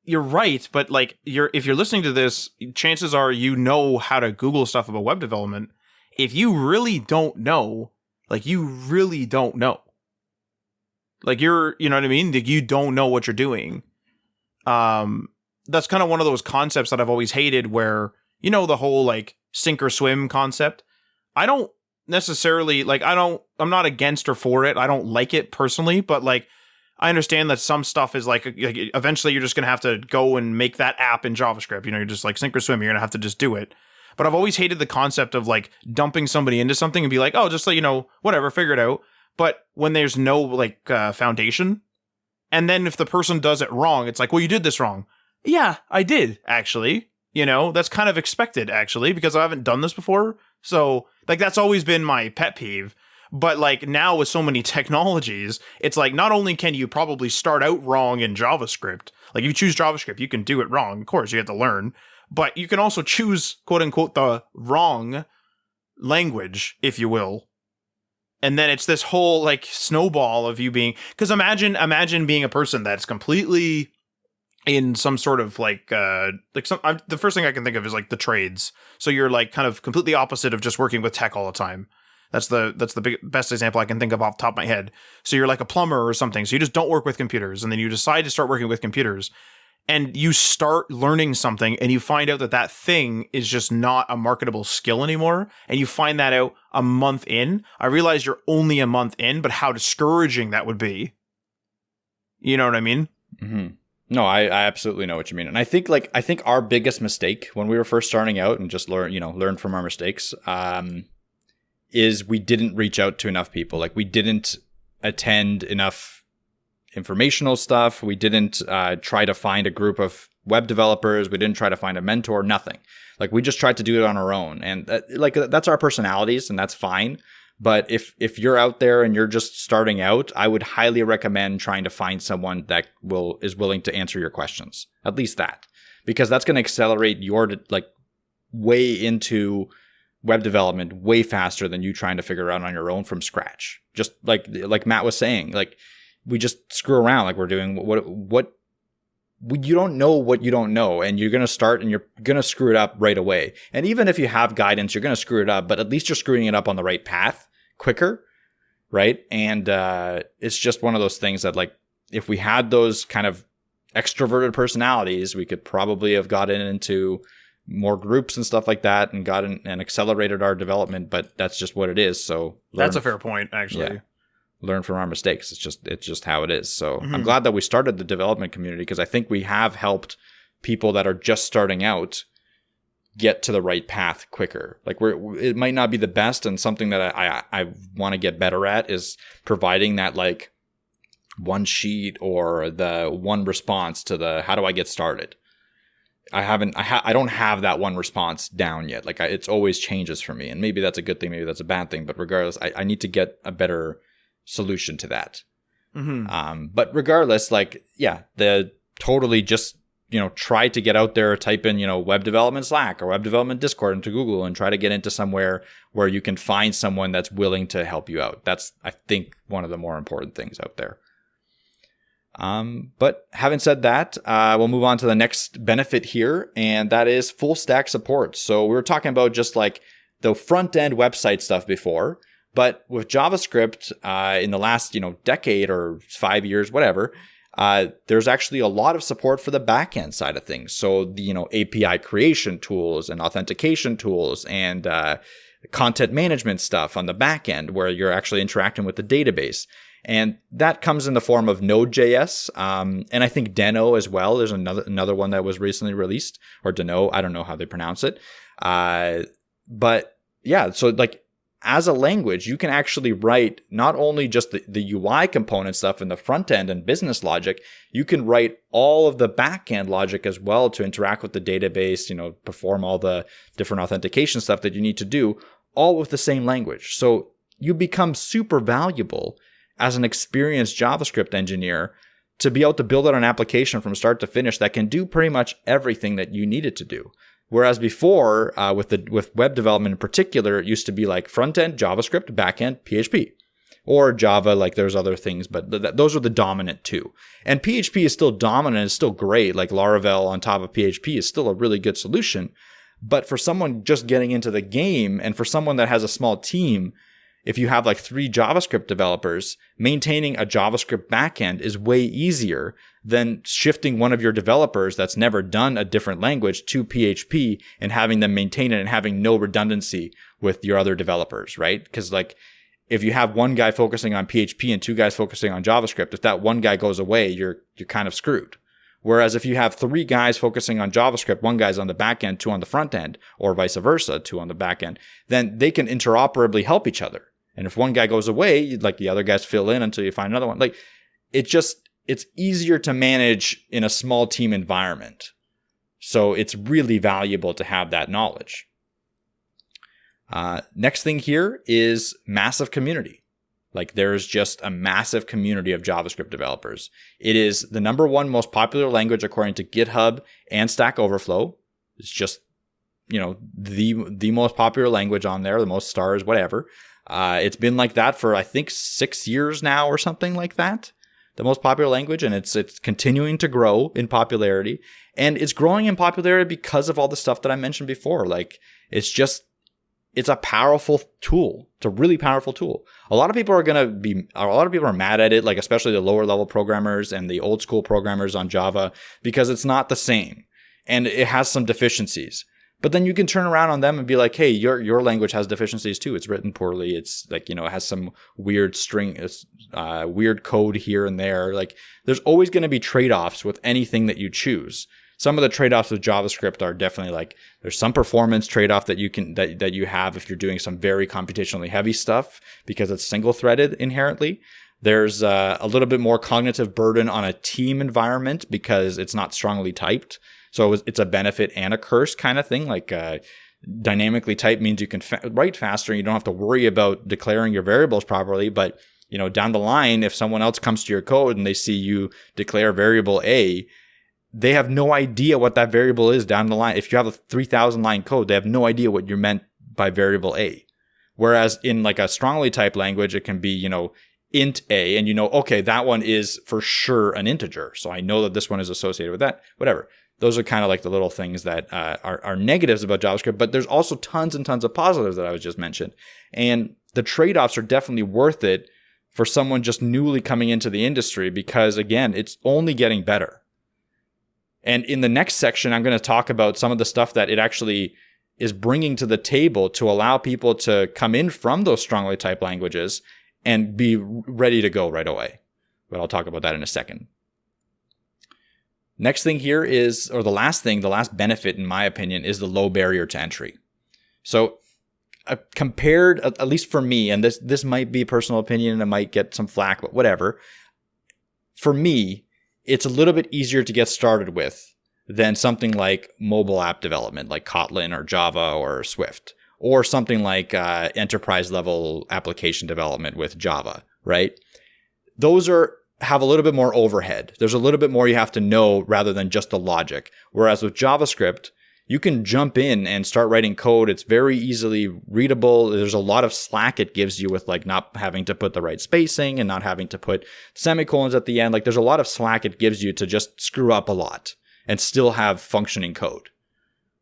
you're right. But, like, if you're listening to this, chances are you know how to Google stuff about web development. If you really don't know, like, you really don't know. Like, you know what I mean? Like, you don't know what you're doing. That's kind of one of those concepts that I've always hated, where, you know, the whole, like, sink or swim concept. I don't necessarily, like, I'm not against or for it. I don't like it personally, but, like, I understand that some stuff is like eventually you're just going to have to go and make that app in JavaScript. You know, you're just like sink or swim. You're going to have to just do it. But I've always hated the concept of like dumping somebody into something and be like, oh, just like, you know, whatever, figure it out. But when there's no like foundation, and then if the person does it wrong, it's like, well, you did this wrong. Yeah, I did, actually. You know, that's kind of expected, actually, because I haven't done this before. So, like, that's always been my pet peeve. But, like, now with so many technologies, it's like, not only can you probably start out wrong in JavaScript, like, if you choose JavaScript, you can do it wrong. Of course, you have to learn. But you can also choose, quote-unquote, the wrong language, if you will. And then it's this whole, like, snowball of you being... Because imagine being a person that's completely... in some sort of the first thing I can think of is like the trades. So you're like kind of completely opposite of just working with tech all the time. That's the best example I can think of off the top of my head. So you're like a plumber or something. So you just don't work with computers, and then you decide to start working with computers, and you start learning something, and you find out that thing is just not a marketable skill anymore. And you find that out a month in. I realize you're only a month in, but how discouraging that would be. You know what I mean? Mm-hmm. No, I absolutely know what you mean. And I think our biggest mistake when we were first starting out and just learn from our mistakes, is we didn't reach out to enough people. Like, we didn't attend enough informational stuff. We didn't try to find a group of web developers. We didn't try to find a mentor, nothing. Like, we just tried to do it on our own. And that's our personalities, and that's fine. But if you're out there and you're just starting out, I would highly recommend trying to find someone that is willing to answer your questions. At least that. Because that's going to accelerate your way into web development way faster than you trying to figure out on your own from scratch. Just like Matt was saying, like, we just screw around like we're doing what you don't know what you don't know, and you're going to start and you're going to screw it up right away. And even if you have guidance, you're going to screw it up, but at least you're screwing it up on the right path quicker, right? And it's just one of those things that, like, if we had those kind of extroverted personalities, we could probably have gotten into more groups and stuff like that and gotten and accelerated our development, but that's just what it is. So that's a fair point, actually. Yeah. Learn from our mistakes. It's just how it is. So I'm glad that we started the development community, because I think we have helped people that are just starting out get to the right path quicker. Like, it might not be the best, and something that I want to get better at is providing that, like, one sheet or the one response to the how do I get started. I don't have that one response down yet. Like, it's always changes for me, and maybe that's a good thing, maybe that's a bad thing, but regardless, I need to get a better solution to that. But regardless, like, yeah, the totally just, try to get out there, type in, web development Slack or web development Discord into Google, and try to get into somewhere where you can find someone that's willing to help you out. That's, I think, one of the more important things out there. But having said that, we'll move on to the next benefit here, and that is full stack support. So we were talking about just like the front end website stuff before, but with JavaScript in the last decade or 5 years, whatever, there's actually a lot of support for the back end side of things. So the API creation tools and authentication tools and content management stuff on the back end where you're actually interacting with the database. And that comes in the form of Node.js, and I think Deno as well. There's another one that was recently released, or Deno, I don't know how they pronounce it. But yeah, so like as a language, you can actually write not only just the UI component stuff in the front end and business logic, you can write all of the back end logic as well to interact with the database, perform all the different authentication stuff that you need to do, all with the same language. So you become super valuable as an experienced JavaScript engineer to be able to build out an application from start to finish that can do pretty much everything that you need it to do. Whereas before, with web development in particular, it used to be like front end JavaScript, back end PHP, or Java. Like there's other things, but those are the dominant two. And PHP is still dominant, it's still great. Like Laravel on top of PHP is still a really good solution. But for someone just getting into the game, and for someone that has a small team, if you have like 3 JavaScript developers, maintaining a JavaScript backend is way easier than shifting one of your developers that's never done a different language to PHP and having them maintain it and having no redundancy with your other developers, right? Because like if you have one guy focusing on PHP and 2 guys focusing on JavaScript, if that one guy goes away, you're kind of screwed. Whereas if you have 3 guys focusing on JavaScript, 1 guy's on the back end, 2 on the front end, or vice versa, 2 on the back end, then they can interoperably help each other. And if one guy goes away, like the other guys fill in until you find another one. Like it's easier to manage in a small team environment. So it's really valuable to have that knowledge. Next thing here is massive community. Like there's just a massive community of JavaScript developers. It is the number 1 most popular language according to GitHub and Stack Overflow. It's just, the most popular language on there, the most stars, whatever. It's been like that for, I think, 6 years now or something like that, the most popular language. And it's continuing to grow in popularity. And it's growing in popularity because of all the stuff that I mentioned before. Like, it's a powerful tool. It's a really powerful tool. A lot of people are mad at it, like especially the lower level programmers and the old school programmers on Java, because it's not the same. And it has some deficiencies. But then you can turn around on them and be like, hey, your language has deficiencies too. It's written poorly. It's like, it has some weird weird code here and there. Like there's always going to be trade-offs with anything that you choose. Some of the trade-offs with JavaScript are definitely like, there's some performance trade-off that you have if you're doing some very computationally heavy stuff because it's single-threaded inherently. There's a little bit more cognitive burden on a team environment because it's not strongly typed. So it's a benefit and a curse kind of thing. Like dynamically type means you can write faster and you don't have to worry about declaring your variables properly. But down the line, if someone else comes to your code and they see you declare variable A, they have no idea what that variable is down the line. If you have a 3,000 line code, they have no idea what you meant by variable A. Whereas in like a strongly typed language, it can be, int A, and okay, that one is for sure an integer. So I know that this one is associated with that, whatever. Those are kind of like the little things that are negatives about JavaScript, but there's also tons and tons of positives that I was just mentioned. And the trade-offs are definitely worth it for someone just newly coming into the industry because, again, it's only getting better. And in the next section, I'm going to talk about some of the stuff that it actually is bringing to the table to allow people to come in from those strongly typed languages and be ready to go right away. But I'll talk about that in a second. Next thing here is, or the last benefit, in my opinion, is the low barrier to entry. So compared, at least for me, and this might be personal opinion and I might get some flack, but whatever. For me, it's a little bit easier to get started with than something like mobile app development, like Kotlin or Java or Swift, or something like enterprise level application development with Java, right? Those have a little bit more overhead. There's a little bit more you have to know rather than just the logic. Whereas with JavaScript, you can jump in and start writing code. It's very easily readable. There's a lot of slack it gives you with like not having to put the right spacing and not having to put semicolons at the end. Like there's a lot of slack it gives you to just screw up a lot and still have functioning code,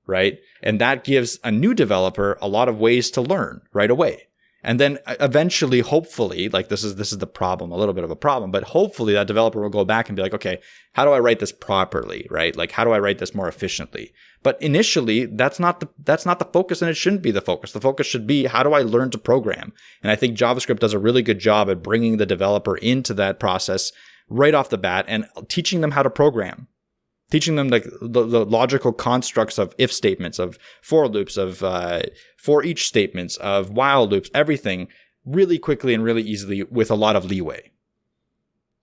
right? And that gives a new developer a lot of ways to learn right away. And then eventually, hopefully, like this is the problem, a little bit of a problem, but hopefully that developer will go back and be like, okay, how do I write this properly, right? Like, how do I write this more efficiently? But initially, that's not the focus, and it shouldn't be the focus. The focus should be, how do I learn to program? And I think JavaScript does a really good job at bringing the developer into that process right off the bat and teaching them how to program. Teaching them like the logical constructs of if statements, of for loops, of for each statements, of while loops, everything really quickly and really easily with a lot of leeway.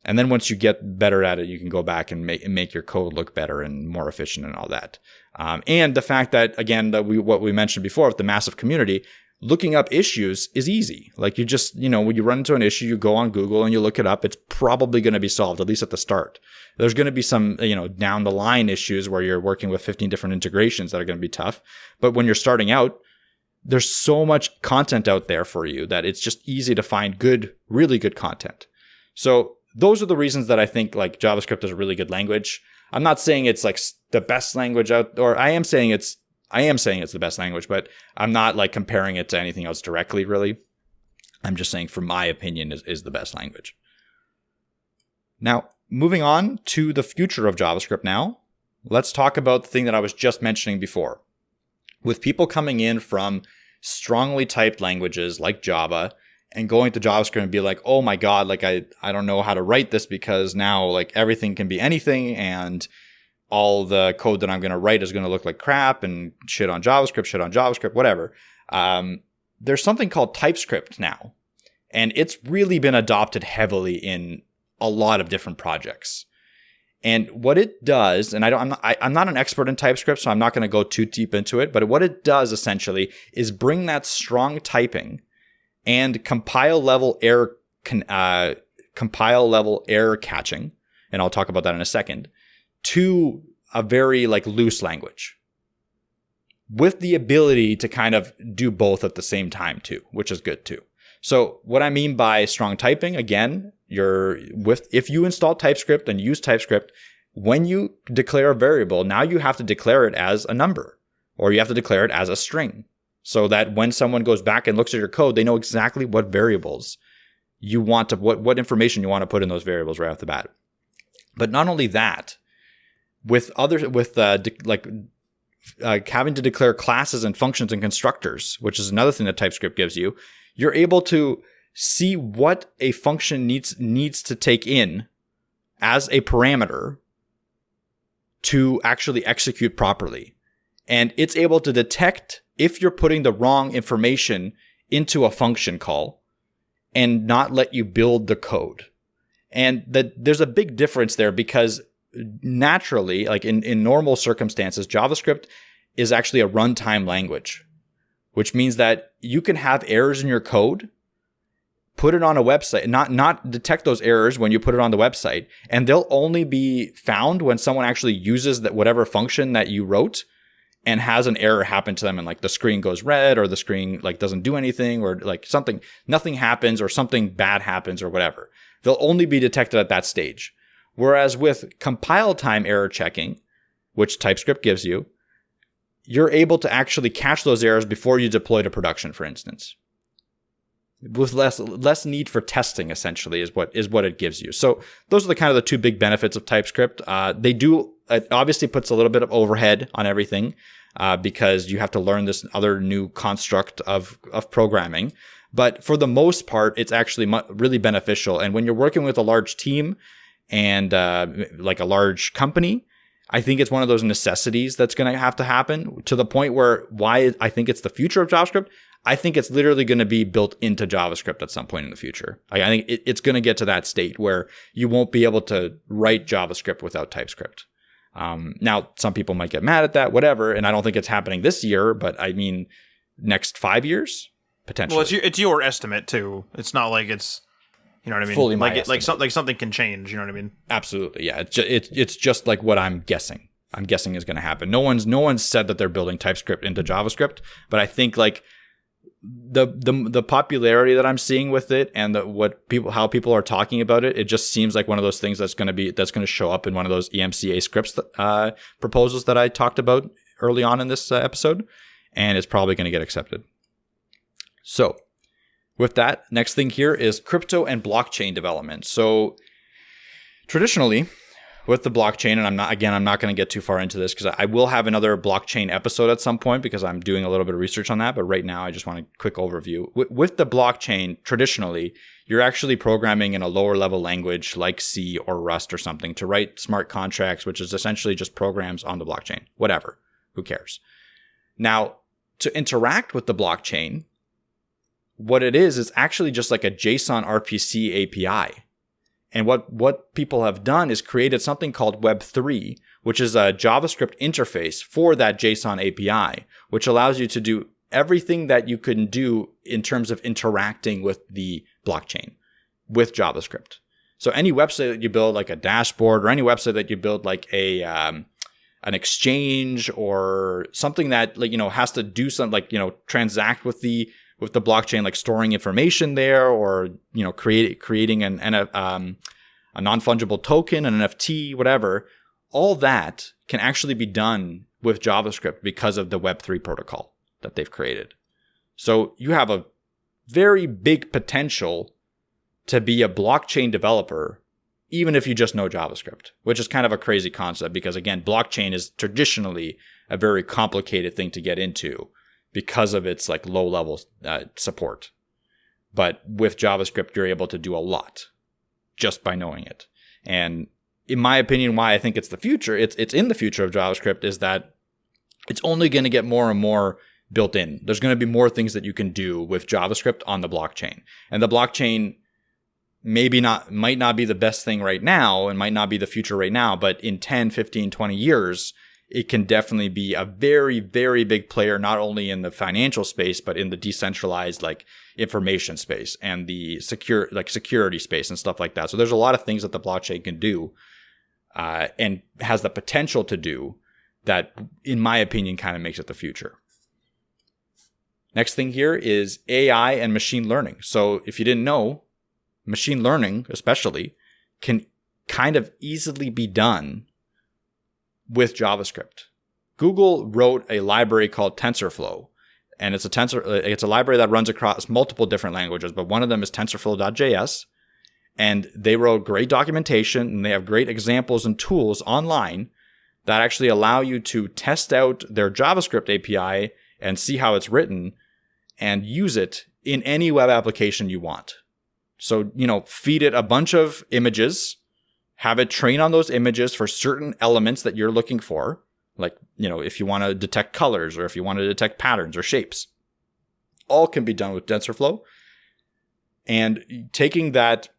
And then once you get better at it, you can go back and make your code look better and more efficient and all that. And the fact that, again, what we mentioned before with the massive community, looking up issues is easy. Like you just, when you run into an issue, you go on Google and you look it up. It's probably going to be solved, at least at the start. There's going to be some, down the line issues where you're working with 15 different integrations that are going to be tough. But when you're starting out, there's so much content out there for you that it's just easy to find good, really good content. So those are the reasons that I think like JavaScript is a really good language. I'm not saying it's like the best language out, or I am saying it's the best language, but I'm not like comparing it to anything else directly, really. I'm just saying, for my opinion, is the best language. Now, moving on to the future of JavaScript now, let's talk about the thing that I was just mentioning before. With people coming in from strongly typed languages like Java and going to JavaScript and be like, oh my God, like I don't know how to write this because now like everything can be anything and all the code that I'm going to write is going to look like crap and shit on JavaScript, whatever. There's something called Typescript now, and it's really been adopted heavily in a lot of different projects. And what it does, and I'm not an expert in TypeScript, so I'm not going to go too deep into it, but what it does essentially is bring that strong typing and compile level error catching, and I'll talk about that in a second, to a very like loose language with the ability to kind of do both at the same time too, which is good too. So what I mean by strong typing, again, if you install TypeScript and use TypeScript, when you declare a variable, now you have to declare it as a number, or you have to declare it as a string, so that when someone goes back and looks at your code, they know exactly what variables you want to, what information you want to put in those variables right off the bat. But not only that, having to declare classes and functions and constructors, which is another thing that TypeScript gives you, you're able to see what a function needs to take in as a parameter to actually execute properly. And it's able to detect if you're putting the wrong information into a function call and not let you build the code. And there's a big difference there, because naturally, like in normal circumstances, JavaScript is actually a runtime language, which means that you can have errors in your code, put it on a website, not detect those errors when you put it on the website, and they'll only be found when someone actually uses that whatever function that you wrote and has an error happen to them, and like the screen goes red, or the screen like doesn't do anything, or like nothing happens, or something bad happens, or whatever. They'll only be detected at that stage. Whereas with compile time error checking, which TypeScript gives you, you're able to actually catch those errors before you deploy to production, for instance, with less need for testing. Essentially, is what it gives you. So those are the kind of the two big benefits of TypeScript. It obviously puts a little bit of overhead on everything, because you have to learn this other new construct of programming. But for the most part, it's actually really beneficial. And when you're working with a large team and like a large company, I think it's one of those necessities that's going to have to happen, to the point where why I think it's the future of JavaScript. I think it's literally going to be built into JavaScript at some point in the future. I think it's going to get to that state where you won't be able to write JavaScript without TypeScript. Now, some people might get mad at that, whatever, and I don't think it's happening this year, but I mean, next 5 years, potentially. Well, it's your estimate too. It's not like it's, you know what I mean? Fully like something can change. You know what I mean? Absolutely, yeah. It's just like what I'm guessing. I'm guessing is going to happen. No one's said that they're building TypeScript into JavaScript, but I think like the popularity that I'm seeing with it and how people are talking about it, it just seems like one of those things that's going to show up in one of those EMCA scripts proposals that I talked about early on in this episode, and it's probably going to get accepted. So with that, next thing here is crypto and blockchain development. So traditionally, with the blockchain, and I'm not going to get too far into this because I will have another blockchain episode at some point because I'm doing a little bit of research on that. But right now, I just want a quick overview. With the blockchain, traditionally, you're actually programming in a lower level language like C or Rust or something to write smart contracts, which is essentially just programs on the blockchain. Whatever. Who cares? Now, to interact with the blockchain, what it is actually just like a JSON RPC API. And what people have done is created something called Web3, which is a JavaScript interface for that JSON API, which allows you to do everything that you can do in terms of interacting with the blockchain with JavaScript. So any website that you build, like a dashboard, or any website that you build, like an exchange or something that has to do something transact with the blockchain, like storing information there, or creating a non-fungible token, an NFT, whatever. All that can actually be done with JavaScript because of the Web3 protocol that they've created. So you have a very big potential to be a blockchain developer, even if you just know JavaScript, which is kind of a crazy concept because, again, blockchain is traditionally a very complicated thing to get into because of its like low level support. But with JavaScript, you're able to do a lot just by knowing it. And in my opinion, why I think it's the future, it's in the future of JavaScript, is that it's only going to get more and more built in. There's going to be more things that you can do with JavaScript on the blockchain. And the blockchain might not be the best thing right now and might not be the future right now, but in 10, 15, 20 years, it can definitely be a very, very big player, not only in the financial space, but in the decentralized like information space and the security space and stuff like that. So there's a lot of things that the blockchain can do and has the potential to do that, in my opinion, kind of makes it the future. Next thing here is AI and machine learning. So if you didn't know, machine learning especially can kind of easily be done with JavaScript. Google wrote a library called TensorFlow, and it's a library that runs across multiple different languages, but one of them is TensorFlow.js, and they wrote great documentation, and they have great examples and tools online that actually allow you to test out their JavaScript API and see how it's written and use it in any web application you want. So, feed it a bunch of images, have it train on those images for certain elements that you're looking for. Like, if you want to detect colors or if you want to detect patterns or shapes, all can be done with TensorFlow. And taking that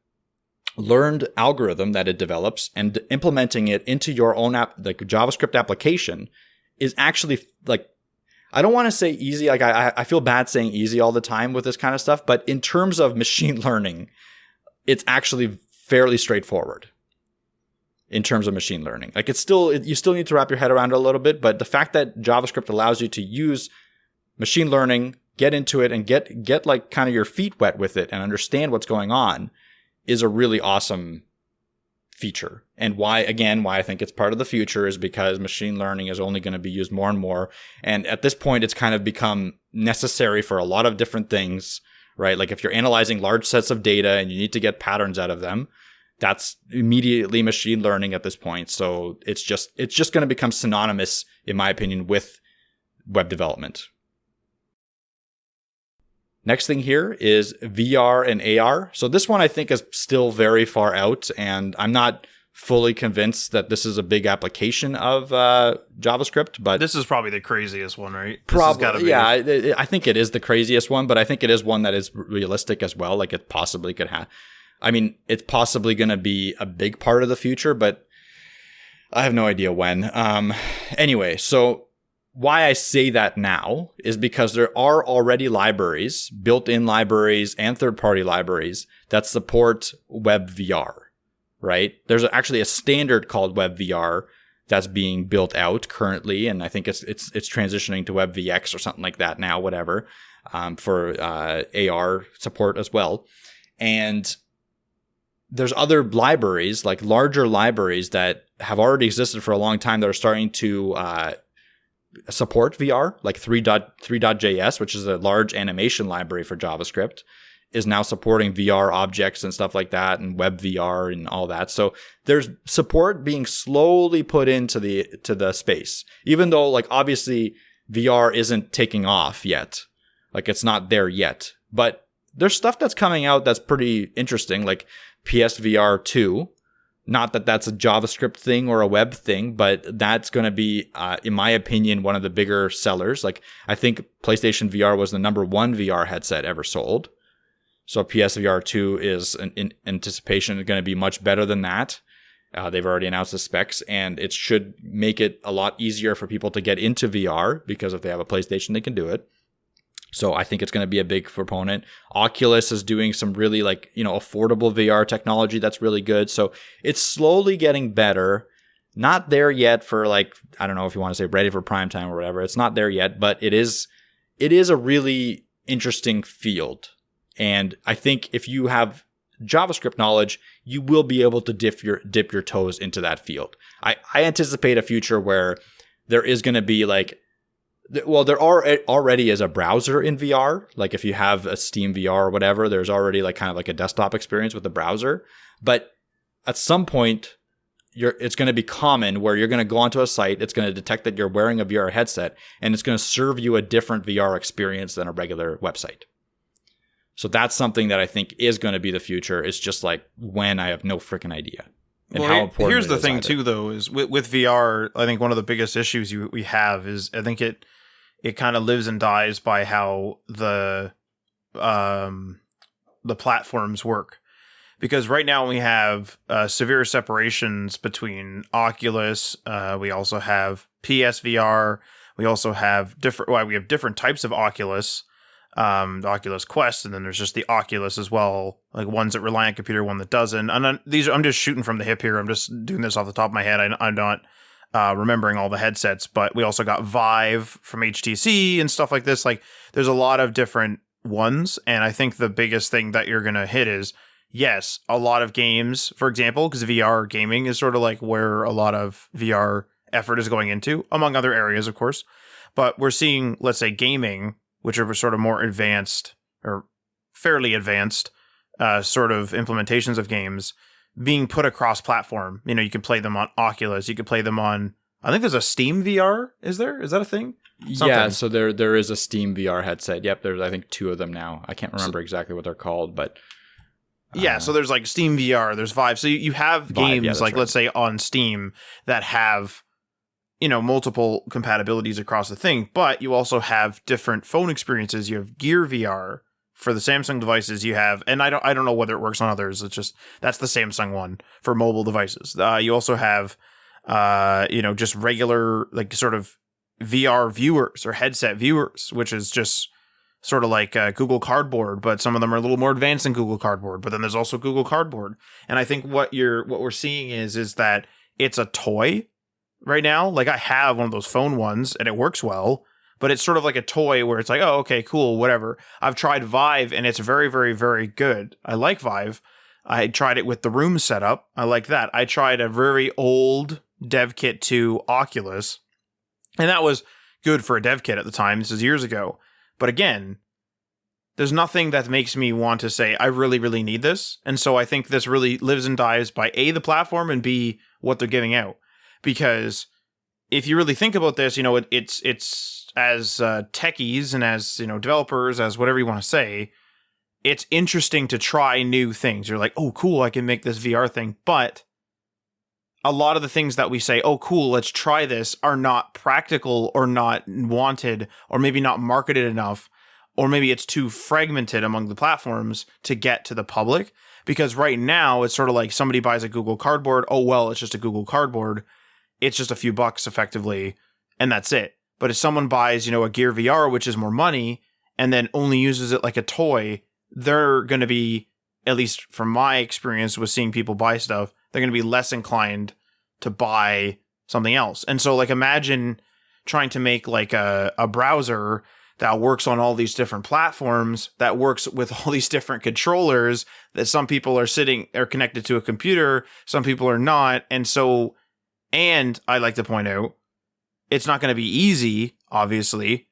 learned algorithm that it develops and implementing it into your own JavaScript application is actually like, I don't want to say easy. Like I feel bad saying easy all the time with this kind of stuff, but in terms of machine learning, it's actually fairly straightforward. In terms of machine learning, like you still need to wrap your head around it a little bit, but the fact that JavaScript allows you to use machine learning, get into it, and get like kind of your feet wet with it and understand what's going on is a really awesome feature. And why I think it's part of the future is because machine learning is only going to be used more and more. And at this point, it's kind of become necessary for a lot of different things, right? Like if you're analyzing large sets of data and you need to get patterns out of them, that's immediately machine learning at this point. So it's just going to become synonymous, in my opinion, with web development. Next thing here is VR and AR. So this one I think is still very far out, and I'm not fully convinced that this is a big application of JavaScript. But this is probably the craziest one, right? Probably, yeah. I think it is the craziest one, but I think it is one that is realistic as well. Like it possibly could have. I mean, it's possibly going to be a big part of the future, but I have no idea when. Anyway, so why I say that now is because there are already libraries, built-in libraries and third-party libraries that support WebVR, right? There's actually a standard called WebVR that's being built out currently, and I think it's transitioning to WebVX or something like that now, whatever, for AR support as well. And there's other libraries, like larger libraries that have already existed for a long time that are starting to support VR, like 3.js, which is a large animation library for JavaScript, is now supporting VR objects and stuff like that, and WebVR and all that. So there's support being slowly put into the space, even though like obviously VR isn't taking off yet, like it's not there yet. But there's stuff that's coming out that's pretty interesting, like PSVR 2. Not that that's a JavaScript thing or a web thing, but that's going to be, in my opinion, one of the bigger sellers. Like I think PlayStation VR was the number 1 VR headset ever sold. So PSVR 2 is in anticipation going to be much better than that. They've already announced the specs, and it should make it a lot easier for people to get into VR, because if they have a PlayStation, they can do it. So I think it's going to be a big proponent. Oculus is doing some really affordable VR technology that's really good. So it's slowly getting better. Not there yet for I don't know if you want to say ready for prime time or whatever. It's not there yet, but it is a really interesting field. And I think if you have JavaScript knowledge, you will be able to dip your toes into that field. I anticipate a future where there is going to be there already is a browser in VR. Like if you have a Steam VR or whatever, there's already kind of a desktop experience with the browser. But at some point, it's going to be common where you're going to go onto a site, it's going to detect that you're wearing a VR headset, and it's going to serve you a different VR experience than a regular website. So that's something that I think is going to be the future. It's just when, I have no freaking idea. And how important here's the thing too, though, is with VR, I think one of the biggest issues we have is I think it kind of lives and dies by how the platforms work. Because right now we have severe separations between Oculus. We also have PSVR. We also have different types of Oculus. The Oculus Quest, and then there's just the Oculus as well, like ones that rely on computer, one that doesn't. And I'm just shooting from the hip here. I'm just doing this off the top of my head. I'm not remembering all the headsets, but we also got Vive from HTC and stuff like this. Like there's a lot of different ones, and I think the biggest thing that you're gonna hit is, yes, a lot of games, for example, because VR gaming is sort of where a lot of VR effort is going into, among other areas, of course. But we're seeing, let's say, gaming, which are sort of more advanced or fairly advanced sort of implementations of games, being put across platform. You can play them on Oculus. You could play them on, I think there's a Steam VR. Is there? Is that a thing? Something. Yeah, so there is a Steam VR headset. Yep, there's I think 2 of them now. I can't remember exactly what they're called, but... yeah, so there's Steam VR, there's Vive. So you have Vive, games right. Let's say on Steam that have multiple compatibilities across the thing, but you also have different phone experiences. You have Gear VR for the Samsung devices. You have, and I don't know whether it works on others. It's just that's the Samsung one for mobile devices. You also have, just regular sort of VR viewers or headset viewers, which is just sort of like Google Cardboard, but some of them are a little more advanced than Google Cardboard. But then there's also Google Cardboard, and I think what we're seeing is that it's a toy. Right now, I have one of those phone ones and it works well, but it's sort of like a toy where it's oh, okay, cool, whatever. I've tried Vive and it's very, very, very good. I like Vive. I tried it with the room setup. I like that. I tried a very old dev kit to Oculus, and that was good for a dev kit at the time. This is years ago. But again, there's nothing that makes me want to say, I really, really need this. And so I think this really lives and dies by A, the platform, and B, what they're giving out. Because if you really think about this, it's as techies and as developers, as whatever you want to say, it's interesting to try new things. You're like, oh, cool, I can make this VR thing. But a lot of the things that we say, oh, cool, let's try this, are not practical or not wanted or maybe not marketed enough, or maybe it's too fragmented among the platforms to get to the public. Because right now, it's sort of like somebody buys a Google Cardboard. Oh, well, it's just a Google Cardboard. It's just a few bucks effectively, and that's it. But if someone buys, a Gear VR, which is more money, and then only uses it like a toy, they're going to be, at least from my experience with seeing people buy stuff, they're going to be less inclined to buy something else. And so like imagine trying to make like a browser that works on all these different platforms, that works with all these different controllers, that some people are connected to a computer, some people are not. And so, and I like to point out, it's not going to be easy, obviously,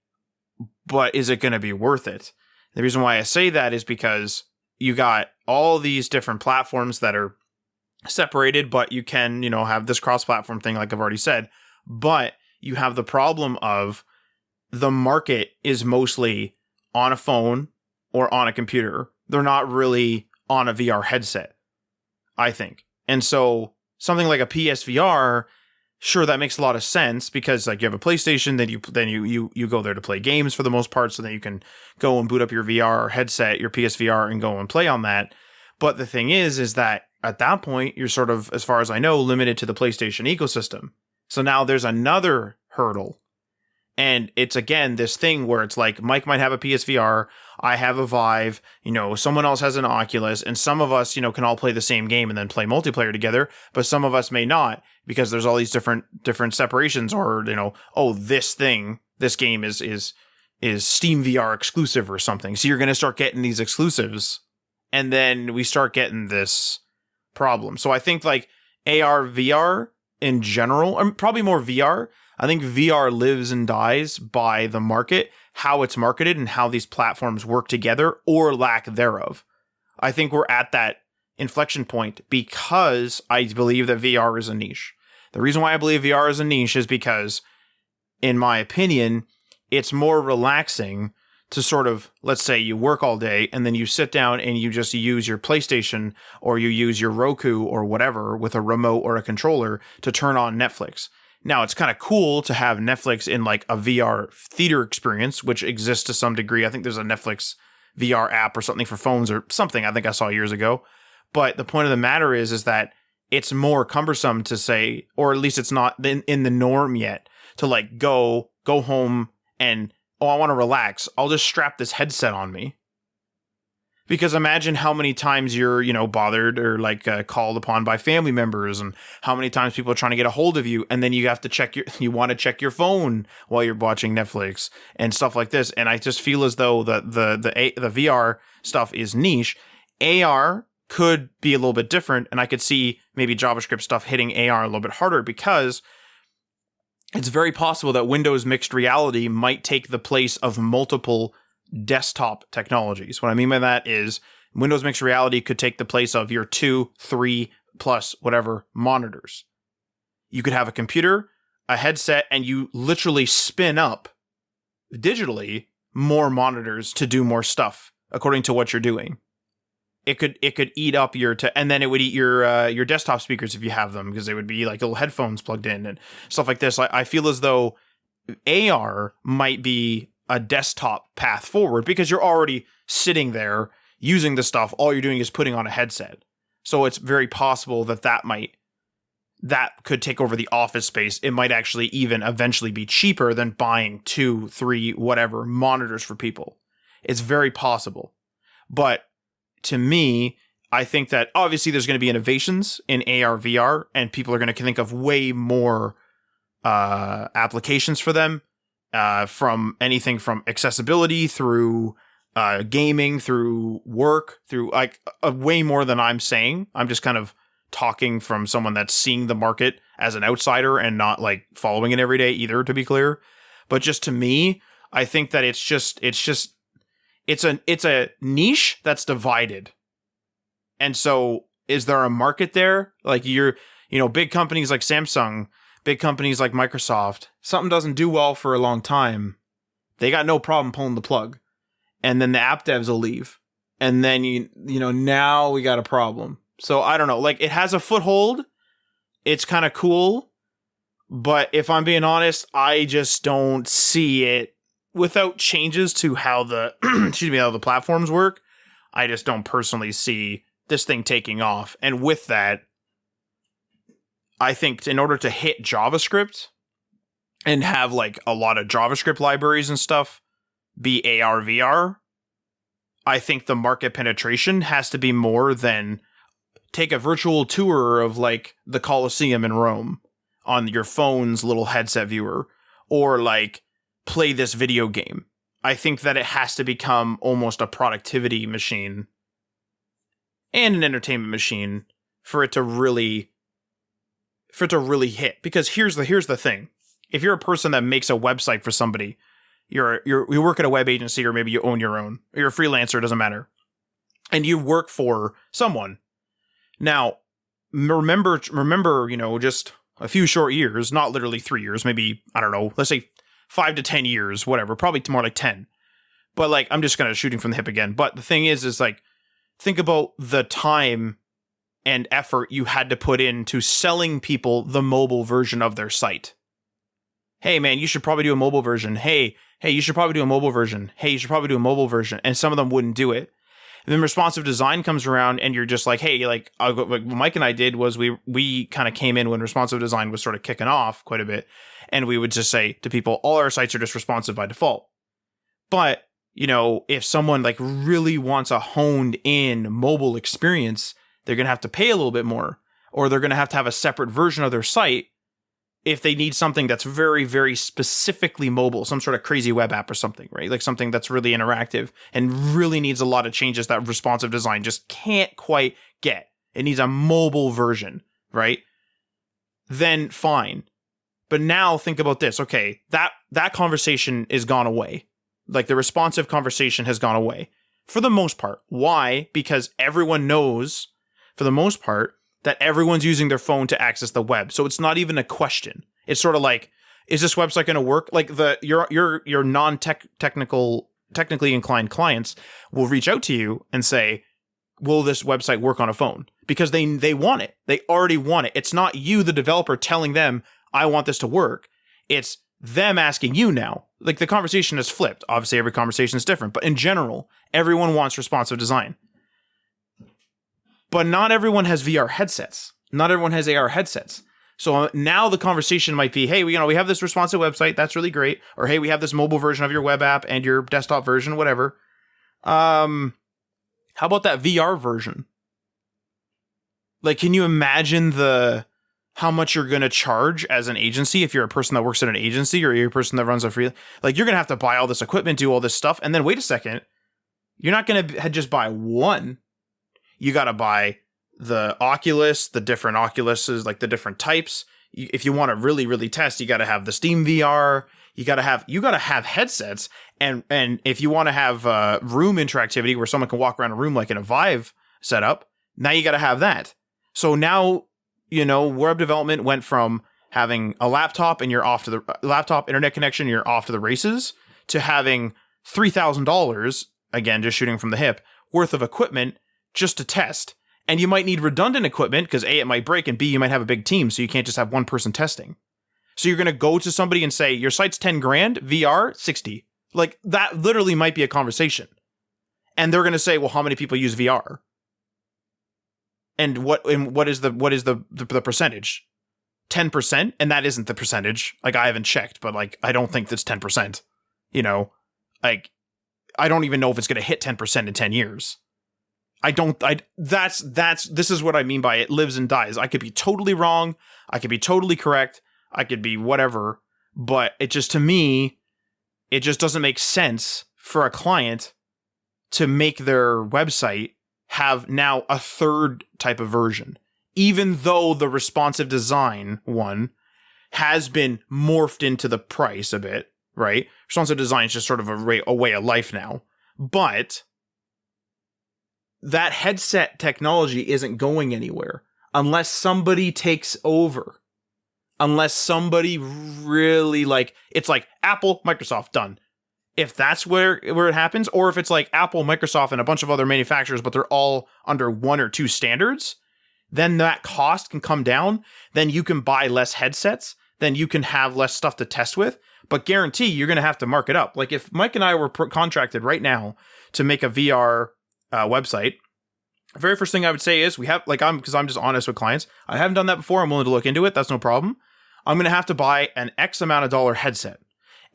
but is it going to be worth it? The reason why I say that is because you got all these different platforms that are separated, but you can, have this cross-platform thing, like I've already said, but you have the problem of the market is mostly on a phone or on a computer. They're not really on a VR headset, I think. And so something like a PSVR, sure, that makes a lot of sense because like you have a PlayStation, then you go there to play games for the most part, so that you can go and boot up your VR headset, your PSVR, and go and play on that. But the thing is that at that point, you're sort of, as far as I know, limited to the PlayStation ecosystem. So now there's another hurdle. And it's, again, this thing where it's like Mike might have a PSVR, I have a Vive, someone else has an Oculus, and some of us, can all play the same game and then play multiplayer together, but some of us may not because there's all these different separations, or, this game is Steam VR exclusive or something. So you're going to start getting these exclusives, and then we start getting this problem. So I think like AR, VR in general, or probably more VR, I think VR lives and dies by the market, how it's marketed, and how these platforms work together or lack thereof. I think we're at that inflection point because I believe that VR is a niche. The reason why I believe VR is a niche is because, in my opinion, it's more relaxing to sort of, let's say you work all day and then you sit down and you just use your PlayStation or you use your Roku or whatever with a remote or a controller to turn on Netflix. Now, it's kind of cool to have Netflix in like a VR theater experience, which exists to some degree. I think there's a Netflix VR app or something for phones or something I think I saw years ago. But the point of the matter is that it's more cumbersome to say, or at least it's not in the norm yet, to like go home and, I want to relax. I'll just strap this headset on me. Because imagine how many times you're, bothered or like called upon by family members, and how many times people are trying to get a hold of you, and then you have to you want to check your phone while you're watching Netflix and stuff like this. And I just feel as though the VR stuff is niche. AR could be a little bit different, and I could see maybe JavaScript stuff hitting AR a little bit harder because it's very possible that Windows mixed reality might take the place of multiple desktop technologies. What I mean by that is Windows mixed reality could take the place of your 2, 3 plus whatever monitors. You could have a computer, a headset, and you literally spin up digitally more monitors to do more stuff according to what you're doing. It could eat up and then it would eat your desktop speakers if you have them, because they would be like little headphones plugged in and stuff like this. I feel as though AR might be a desktop path forward because you're already sitting there using the stuff. All you're doing is putting on a headset. So it's very possible that could take over the office space. It might actually even eventually be cheaper than buying 2, 3, whatever monitors for people. It's very possible. But to me, I think that obviously there's going to be innovations in AR, VR, and people are going to think of way more applications for them, from anything from accessibility through gaming, through work, through like way more than I'm saying. I'm just kind of talking from someone that's seeing the market as an outsider and not like following it every day either, to be clear. But just to me, I think that it's a niche that's divided. And so is there a market there? Like big companies like Samsung, big companies like Microsoft, something doesn't do well for a long time, they got no problem pulling the plug. And then the app devs will leave. And then, now we got a problem. So I don't know, like it has a foothold. It's kind of cool. But if I'm being honest, I just don't see it without changes to how the how the platforms work. I just don't personally see this thing taking off. And with that, I think in order to hit JavaScript and have like a lot of JavaScript libraries and stuff be AR, VR, I think the market penetration has to be more than take a virtual tour of like the Colosseum in Rome. on your phone's little headset viewer, or like play this video game. I think that it has to become almost a productivity machine and an entertainment machine for it to really hit. Because here's the thing. If you're a person that makes a website for somebody, you work at a web agency, or maybe you own your own, or you're a freelancer, it doesn't matter, and you work for someone. Now, remember, just a few short years, not literally 3 years, maybe, I don't know, let's say 5 to 10 years, whatever, probably more like 10. But like, I'm just kind of shooting from the hip again. But the thing is like, think about the time and effort you had to put into selling people the mobile version of their site. Hey man, you should probably do a mobile version. Hey, you should probably do a mobile version. Hey, you should probably do a mobile version. And some of them wouldn't do it. And then responsive design comes around and you're just like, hey, like what Mike and I did was we kind of came in when responsive design was sort of kicking off quite a bit. And we would just say to people, all our sites are just responsive by default. But, if someone like really wants a honed in mobile experience, they're going to have to pay a little bit more, or they're going to have a separate version of their site if they need something that's very, very specifically mobile, some sort of crazy web app or something, right? Like something that's really interactive and really needs a lot of changes that responsive design just can't quite get. It needs a mobile version, right? Then fine. But now think about this. Okay, that conversation is gone away. Like the responsive conversation has gone away for the most part. Why? Because everyone knows, for the most part, that everyone's using their phone to access the web. So it's not even a question. It's sort of like, is this website going to work? Like your technically inclined clients will reach out to you and say, will this website work on a phone? Because they want it. They already want it. It's not you, the developer, telling them, I want this to work. It's them asking you now. Like the conversation has flipped. Obviously, every conversation is different. But in general, everyone wants responsive design. But not everyone has VR headsets. Not everyone has AR headsets. So now the conversation might be, hey, we have this responsive website. That's really great. Or, hey, we have this mobile version of your web app and your desktop version, whatever. How about that VR version? Like, can you imagine how much you're going to charge as an agency if you're a person that works at an agency or you're a person that runs a free... Like, you're going to have to buy all this equipment, do all this stuff. And then wait a second. You're not going to just buy one. You got to buy the Oculus, the different Oculuses, like the different types. If you want to really, really test, you got to have the Steam VR. You got to have headsets. And if you want to have room interactivity where someone can walk around a room like in a Vive setup, now you got to have that. So now, web development went from having a laptop and you're off to the laptop internet connection, you're off to the races, to having $3,000, again, just shooting from the hip, worth of equipment just to test. And you might need redundant equipment because A, it might break, and B, you might have a big team, so you can't just have one person testing. So you're going to go to somebody and say, your site's 10 grand, VR, 60. Like, that literally might be a conversation. And they're going to say, well, how many people use VR? And what is the percentage? 10%? And that isn't the percentage. Like, I haven't checked, but like, I don't think that's 10%. Like, I don't even know if it's going to hit 10% in 10 years. This is what I mean by it lives and dies. I could be totally wrong. I could be totally correct. I could be whatever, but it just, to me, it just doesn't make sense for a client to make their website have now a third type of version, even though the responsive design one has been morphed into the price a bit, right? Responsive design is just sort of a way of life now, but that headset technology isn't going anywhere unless somebody takes over. Unless somebody really it's like Apple, Microsoft, done. If that's where it happens, or if it's like Apple, Microsoft, and a bunch of other manufacturers, but they're all under one or two standards, then that cost can come down. Then you can buy less headsets. Then you can have less stuff to test with. But guarantee you're going to have to mark it up. Like if Mike and I were contracted right now to make a VR website, the very first thing I would say is because I'm just honest with clients. I haven't done that before. I'm willing to look into it. That's no problem. I'm going to have to buy an X amount of dollar headset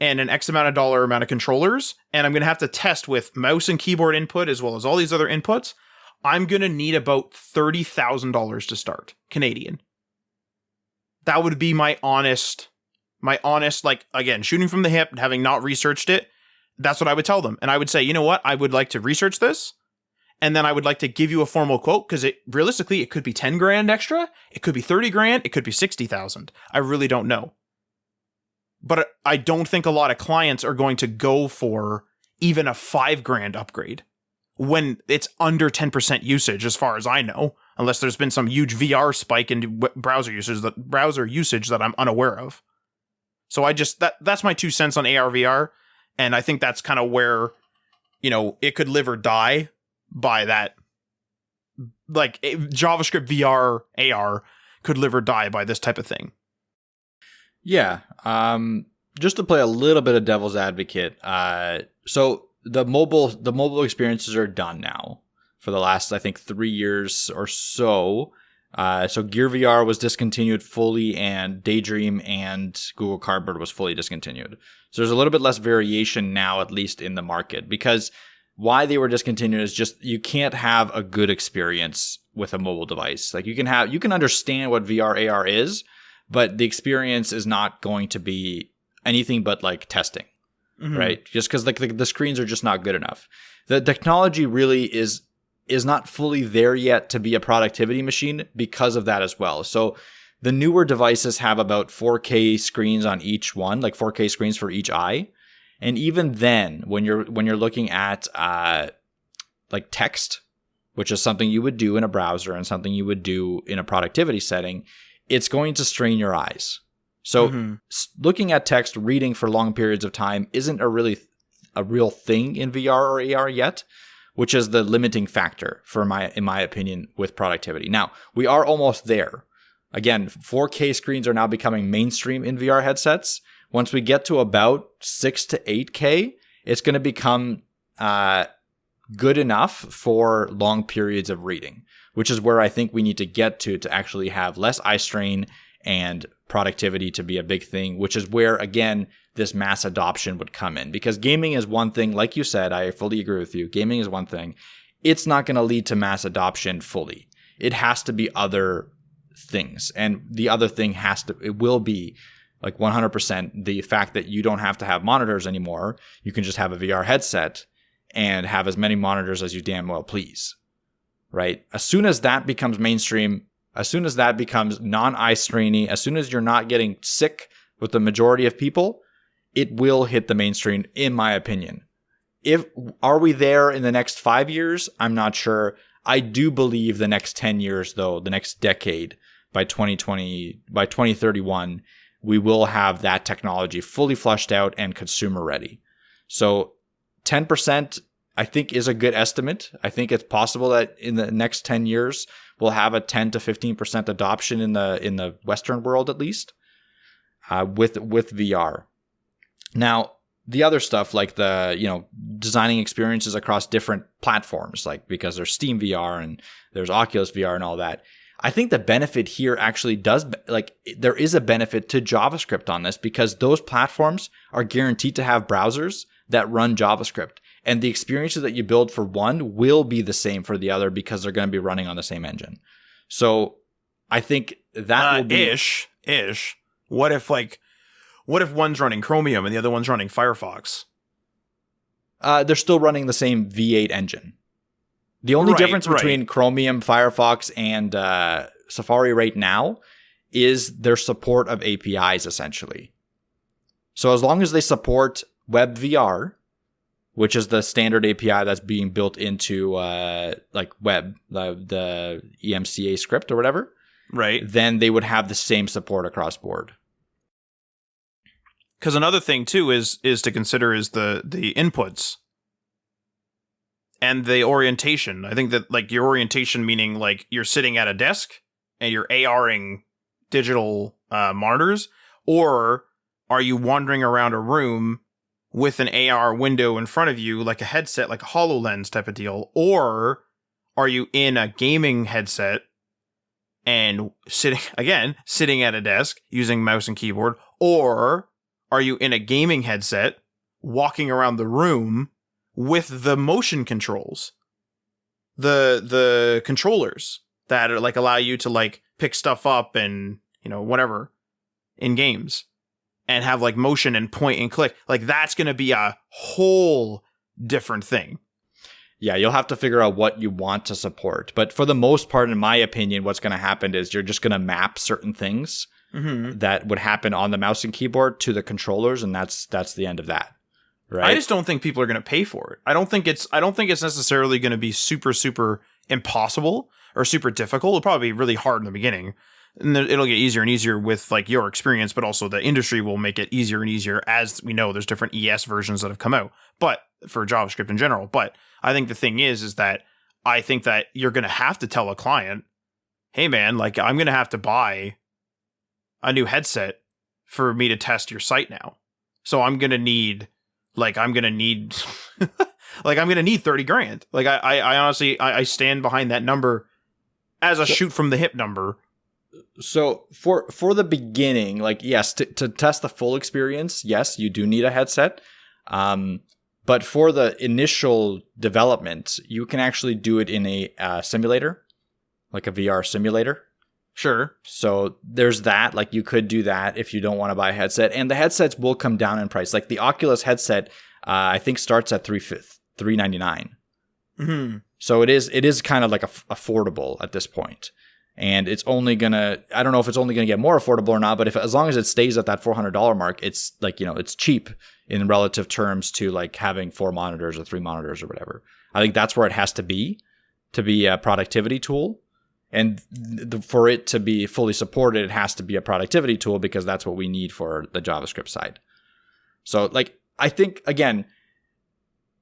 and an X amount of dollar amount of controllers. And I'm going to have to test with mouse and keyboard input as well as all these other inputs. I'm going to need about $30,000 to start, Canadian. That would be my honest, like, again, shooting from the hip, having not researched it. That's what I would tell them. And I would say, you know what? I would like to research this. And then I would like to give you a formal quote, because realistically, it could be 10 grand extra. It could be 30 grand. It could be 60,000. I really don't know. But I don't think a lot of clients are going to go for even a 5 grand upgrade when it's under 10% usage, as far as I know, unless there's been some huge VR spike in browser usage that I'm unaware of. So that's my 2 cents on AR VR. And I think that's kind of where, it could live or die by that. Like JavaScript VR AR could live or die by this type of thing. Yeah. Just to play a little bit of devil's advocate. So the mobile experiences are done now for the last, I think, 3 years or so. So Gear VR was discontinued fully, and Daydream and Google Cardboard was fully discontinued. So there's a little bit less variation now, at least in the market, because why they were discontinued is just you can't have a good experience with a mobile device. Like you can understand what VR AR is, but the experience is not going to be anything but like testing, right? Just because the screens are just not good enough. The technology really is not fully there yet to be a productivity machine because of that as well. So the newer devices have about 4K screens on each one, like 4K screens for each eye. And even then, when you're looking at like text, which is something you would do in a browser and something you would do in a productivity setting, it's going to strain your eyes. So looking at text, reading for long periods of time isn't a real thing in VR or AR yet, which is the limiting factor in my opinion, with productivity. Now, we are almost there. Again, 4K screens are now becoming mainstream in VR headsets. Once we get to about 6 to 8K, it's going to become good enough for long periods of reading, which is where I think we need to get to actually have less eye strain and productivity to be a big thing, which is where, again, this mass adoption would come in. Because gaming is one thing, like you said, I fully agree with you. Gaming is one thing. It's not going to lead to mass adoption fully. It has to be other things. And the other thing it will be like 100% the fact that you don't have to have monitors anymore. You can just have a VR headset and have as many monitors as you damn well please, right? As soon as that becomes mainstream, as soon as that becomes non-eye strainy, as soon as you're not getting sick with the majority of people, it will hit the mainstream, in my opinion. Are we there in the next 5 years? I'm not sure. I do believe the next 10 years, though, the next decade, by 2031, we will have that technology fully fleshed out and consumer ready. So 10%, I think, is a good estimate. I think it's possible that in the next 10 years, we'll have a 10 to 15% adoption in the Western world, at least, with VR. Now, the other stuff, like designing experiences across different platforms, like because there's Steam VR and there's Oculus VR and all that. I think the benefit here actually there is a benefit to JavaScript on this, because those platforms are guaranteed to have browsers that run JavaScript. And the experiences that you build for one will be the same for the other, because they're going to be running on the same engine. So I think that will be... Ish. What if one's running Chromium and the other one's running Firefox? They're still running the same V8 engine. The only difference between Chromium, Firefox, and Safari right now is their support of APIs, essentially. So as long as they support WebVR, which is the standard API that's being built into web, the EMCA script or whatever, right? Then they would have the same support across board. Because another thing too is to consider is the inputs and the orientation. I think that like your orientation, meaning like you're sitting at a desk and you're ARing digital monitors, or are you wandering around a room with an AR window in front of you, like a headset, like a HoloLens type of deal? Or are you in a gaming headset and sitting at a desk using mouse and keyboard? Or are you in a gaming headset walking around the room with the motion controls, the controllers that are like allow you to like pick stuff up and whatever, in games and have like motion and point and click. Like that's going to be a whole different thing. Yeah, you'll have to figure out what you want to support. But for the most part, in my opinion, what's going to happen is you're just going to map certain things that would happen on the mouse and keyboard to the controllers, and that's the end of that. Right? I just don't think people are going to pay for it. I don't think it's necessarily going to be super impossible or super difficult. It'll probably be really hard in the beginning. And it'll get easier and easier with like your experience, but also the industry will make it easier and easier. As we know, there's different ES versions that have come out, but for JavaScript in general. But I think the thing is that I think that you're going to have to tell a client, hey man, like I'm going to have to buy a new headset for me to test your site now. So I'm going to need like 30 grand. Like I honestly, I stand behind that number as a shoot from the hip number. So for the beginning, like, yes, to test the full experience, yes, you do need a headset. But for the initial development, you can actually do it in a simulator, like a VR simulator. Sure. So there's that. Like you could do that if you don't want to buy a headset. And the headsets will come down in price. Like the Oculus headset, I think starts at $399. Mm-hmm. So it is kind of like affordable at this point. And it's only gonna, I don't know if it's only gonna get more affordable or not, but as long as it stays at that $400 mark, it's like, it's cheap in relative terms to like having 4 monitors or 3 monitors or whatever. I think that's where it has to be a productivity tool. And for it to be fully supported, it has to be a productivity tool because that's what we need for the JavaScript side. So like, I think, again,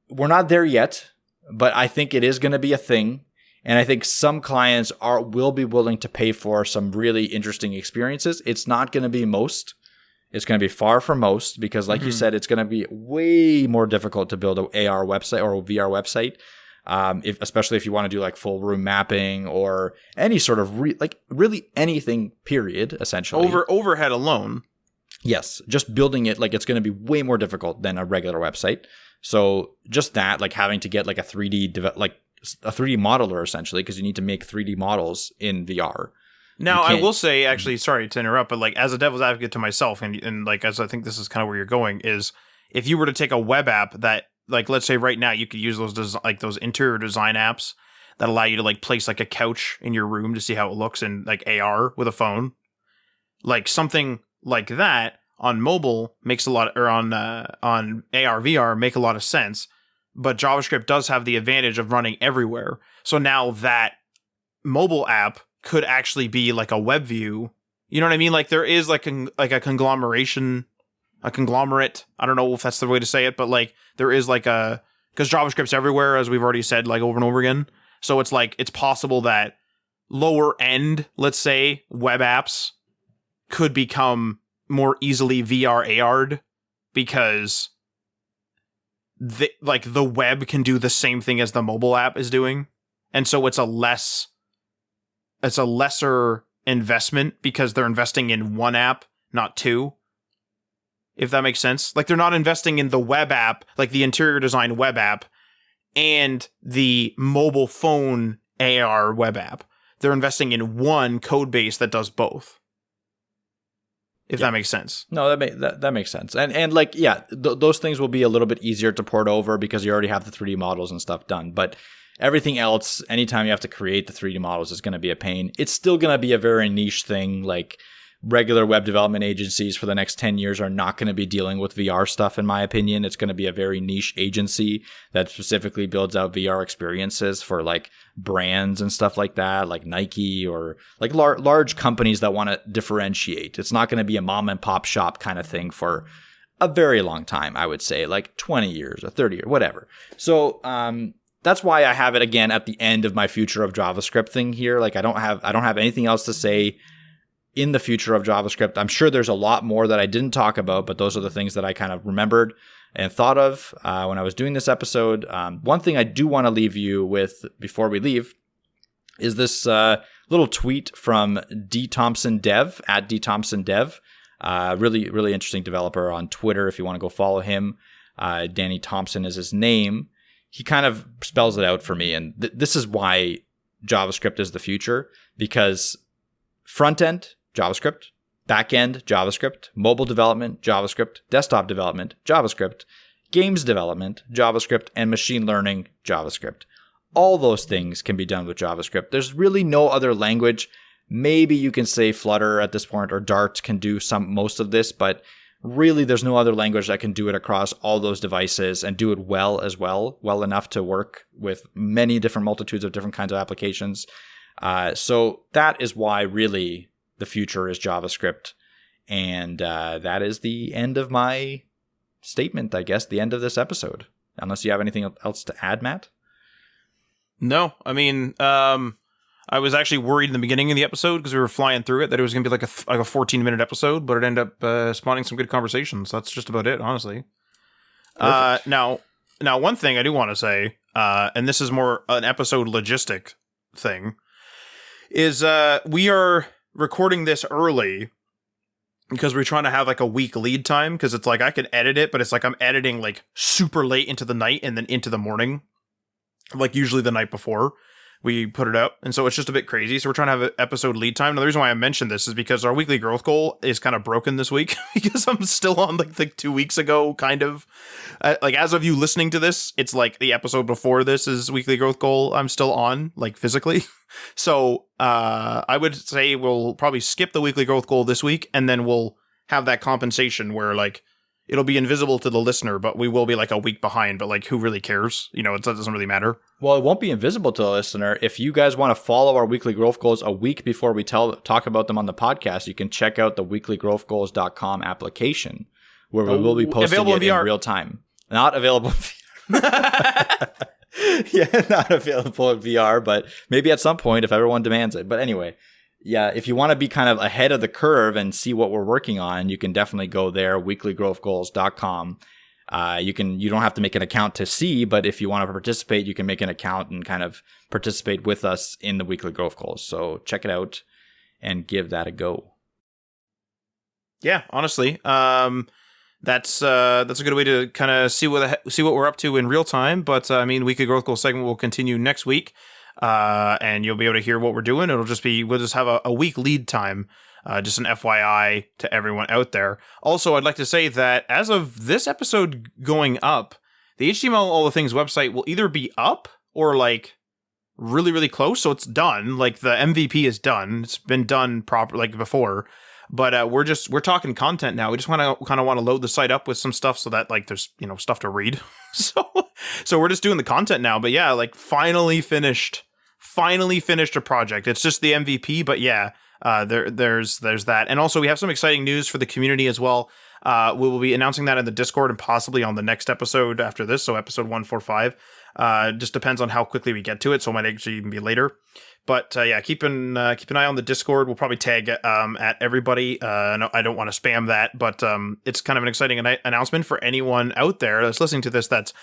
we're not there yet, but I think it is going to be a thing. And I think some clients will be willing to pay for some really interesting experiences. It's not going to be most. It's going to be far from most because, like you said, it's going to be way more difficult to build an AR website or a VR website, especially if you want to do like full room mapping or any sort of really anything. Period. Essentially, overhead alone. Yes, just building it, like it's going to be way more difficult than a regular website. So just that, like having to get like a 3D modeler essentially, because you need to make 3D models in VR. Now, I will say, actually, sorry to interrupt, but like as a devil's advocate to myself, and like as I think this is kind of where you're going, is if you were to take a web app that, like, let's say right now you could use those interior design apps that allow you to like place like a couch in your room to see how it looks in like AR with a phone, like something like that on mobile makes a lot, or on AR VR make a lot of sense. But JavaScript does have the advantage of running everywhere. So now that mobile app could actually be like a web view. You know what I mean? Like there is like a conglomerate. I don't know if that's the way to say it, but like there is like because JavaScript's everywhere, as we've already said, like over and over again. So it's like, it's possible that lower end, let's say, web apps could become more easily VR AR'd because the web can do the same thing as the mobile app is doing. And so it's a lesser investment because they're investing in one app, not two. If that makes sense. Like they're not investing in the web app, like the interior design web app and the mobile phone AR web app. They're investing in one code base that does both. If that makes sense. No, that makes sense. And like, yeah, those things will be a little bit easier to port over because you already have the 3D models and stuff done. But everything else, anytime you have to create the 3D models, is going to be a pain. It's still going to be a very niche thing. Like regular web development agencies for the next 10 years are not going to be dealing with VR stuff, in my opinion. It's going to be a very niche agency that specifically builds out VR experiences for like brands and stuff like that, like Nike or like large companies that want to differentiate. It's not going to be a mom and pop shop kind of thing for a very long time, I would say, like 20 years or 30 or whatever. So that's why I have it again at the end of my future of JavaScript thing here. Like I don't have anything else to say in the future of JavaScript. I'm sure there's a lot more that I didn't talk about, but those are the things that I kind of remembered and thought of when I was doing this episode. One thing I do want to leave you with before we leave is this little tweet from DThompsonDev at DThompsonDev. Really, really interesting developer on Twitter if you want to go follow him. Danny Thompson is his name. He kind of spells it out for me. And this is why JavaScript is the future, because front end, JavaScript, backend JavaScript, mobile development JavaScript, desktop development JavaScript, games development JavaScript, and machine learning JavaScript. All those things can be done with JavaScript. There's really no other language. Maybe you can say Flutter at this point, or Dart can do most of this, but really there's no other language that can do it across all those devices and do it well enough to work with many different multitudes of different kinds of applications. So that is why really the future is JavaScript. And that is the end of my statement, I guess, the end of this episode. Unless you have anything else to add, Matt? No, I mean, I was actually worried in the beginning of the episode because we were flying through it that it was going to be like a 14-minute episode, but it ended up spawning some good conversations. That's just about it, honestly. Now, one thing I do want to say, and this is more an episode logistic thing, is we are recording this early because we're trying to have like a week lead time, because it's like I can edit it, but it's like I'm editing like super late into the night and then into the morning, like usually the night before we put it up. And so it's just a bit crazy. So we're trying to have an episode lead time. Now, the reason why I mentioned this is because our weekly growth goal is kind of broken this week because I'm still on like 2 weeks ago, kind of. Like as of you listening to this, it's like the episode before this is weekly growth goal. I'm still on, like physically. So I would say we'll probably skip the weekly growth goal this week, and then we'll have that compensation where like it'll be invisible to the listener, but we will be like a week behind. But like, who really cares? You know, it doesn't really matter. Well, it won't be invisible to the listener. If you guys want to follow our weekly growth goals a week before we talk about them on the podcast, you can check out the weeklygrowthgoals.com application, where we will be posting it in real time. Not available in VR. Yeah, not available in VR, but maybe at some point if everyone demands it. But anyway, yeah, if you want to be kind of ahead of the curve and see what we're working on, you can definitely go there, weeklygrowthgoals.com. You don't have to make an account to see, but if you want to participate, you can make an account and kind of participate with us in the weekly growth goals. So check it out and give that a go. Yeah, honestly, that's a good way to kind of see what we're up to in real time. But I mean, weekly growth goal segment will continue next week, and you'll be able to hear what we're doing. We'll just have a week lead time. Just an FYI to everyone out there. Also, I'd like to say that as of this episode going up, the HTML All the Things website will either be up or like really, really close. So it's done. Like the MVP is done. It's been done proper like before. But we're talking content now. We just want to load the site up with some stuff so that like there's stuff to read. so we're just doing the content now. But yeah, like finally finished a project. It's just the MVP, but yeah. There's that. And also we have some exciting news for the community as well. We will be announcing that in the Discord and possibly on the next episode after this. So episode 145, just depends on how quickly we get to it. So it might actually even be later, but yeah, keep an eye on the Discord. We'll probably tag, at everybody. No, I don't want to spam that, but, it's kind of an exciting announcement for anyone out there that's listening to this, that's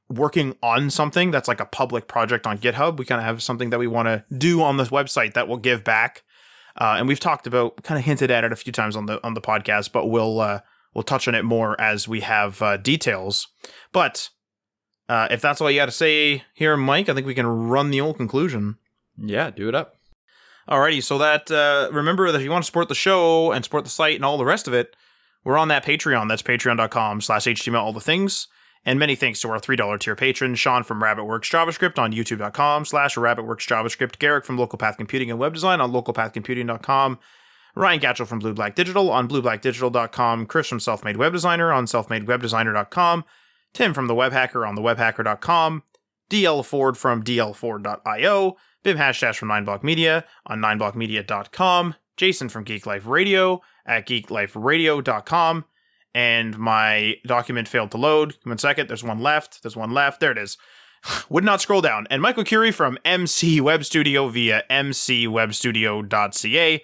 working on something that's like a public project on GitHub. We kind of have something that we want to do on this website that will give back. And we've talked about, kind of hinted at it a few times on the podcast, but we'll touch on it more as we have details. But if that's all you got to say here, Mike, I think we can run the old conclusion. Yeah, do it up. Alrighty, so that remember that if you want to support the show and support the site and all the rest of it, we're on that Patreon. That's patreon.com/HTML all the things. And many thanks to our $3 tier patron, Sean from RabbitWorks JavaScript on youtube.com/RabbitWorks JavaScript, Garrick from Local Path Computing and Web Design on localpathcomputing.com, Ryan Gatchell from Blue Black Digital on blueblackdigital.com, Chris from Selfmade Web Designer on selfmadewebdesigner.com, Tim from The Web Hacker on thewebhacker.com, DL Ford from dlford.io, Bim Hashdash from 9block Media on 9blockmedia.com, Jason from Geek Life Radio at geekliferadio.com, and my document failed to load. Give me a second. There's one left. There it is. Would not scroll down. And Michael Curie from MC Web Studio via mcwebstudio.ca.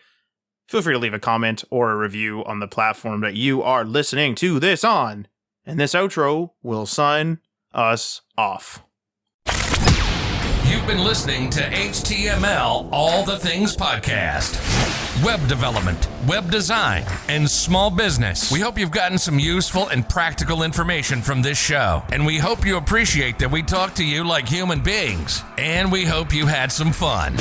Feel free to leave a comment or a review on the platform that you are listening to this on. And this outro will sign us off. You've been listening to HTML All the Things Podcast. web development, web design, and small business. We hope you've gotten some useful and practical information from this show, and we hope you appreciate that we talk to you like human beings, and we hope you had some fun.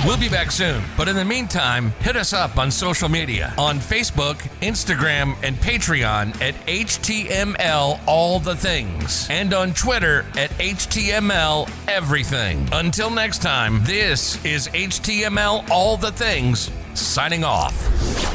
We'll be back soon, but in the meantime, hit us up on social media on Facebook, Instagram, and Patreon at HTML All the Things, and on Twitter at HTML Everything. Until next time, this is HTML All the Things, signing off.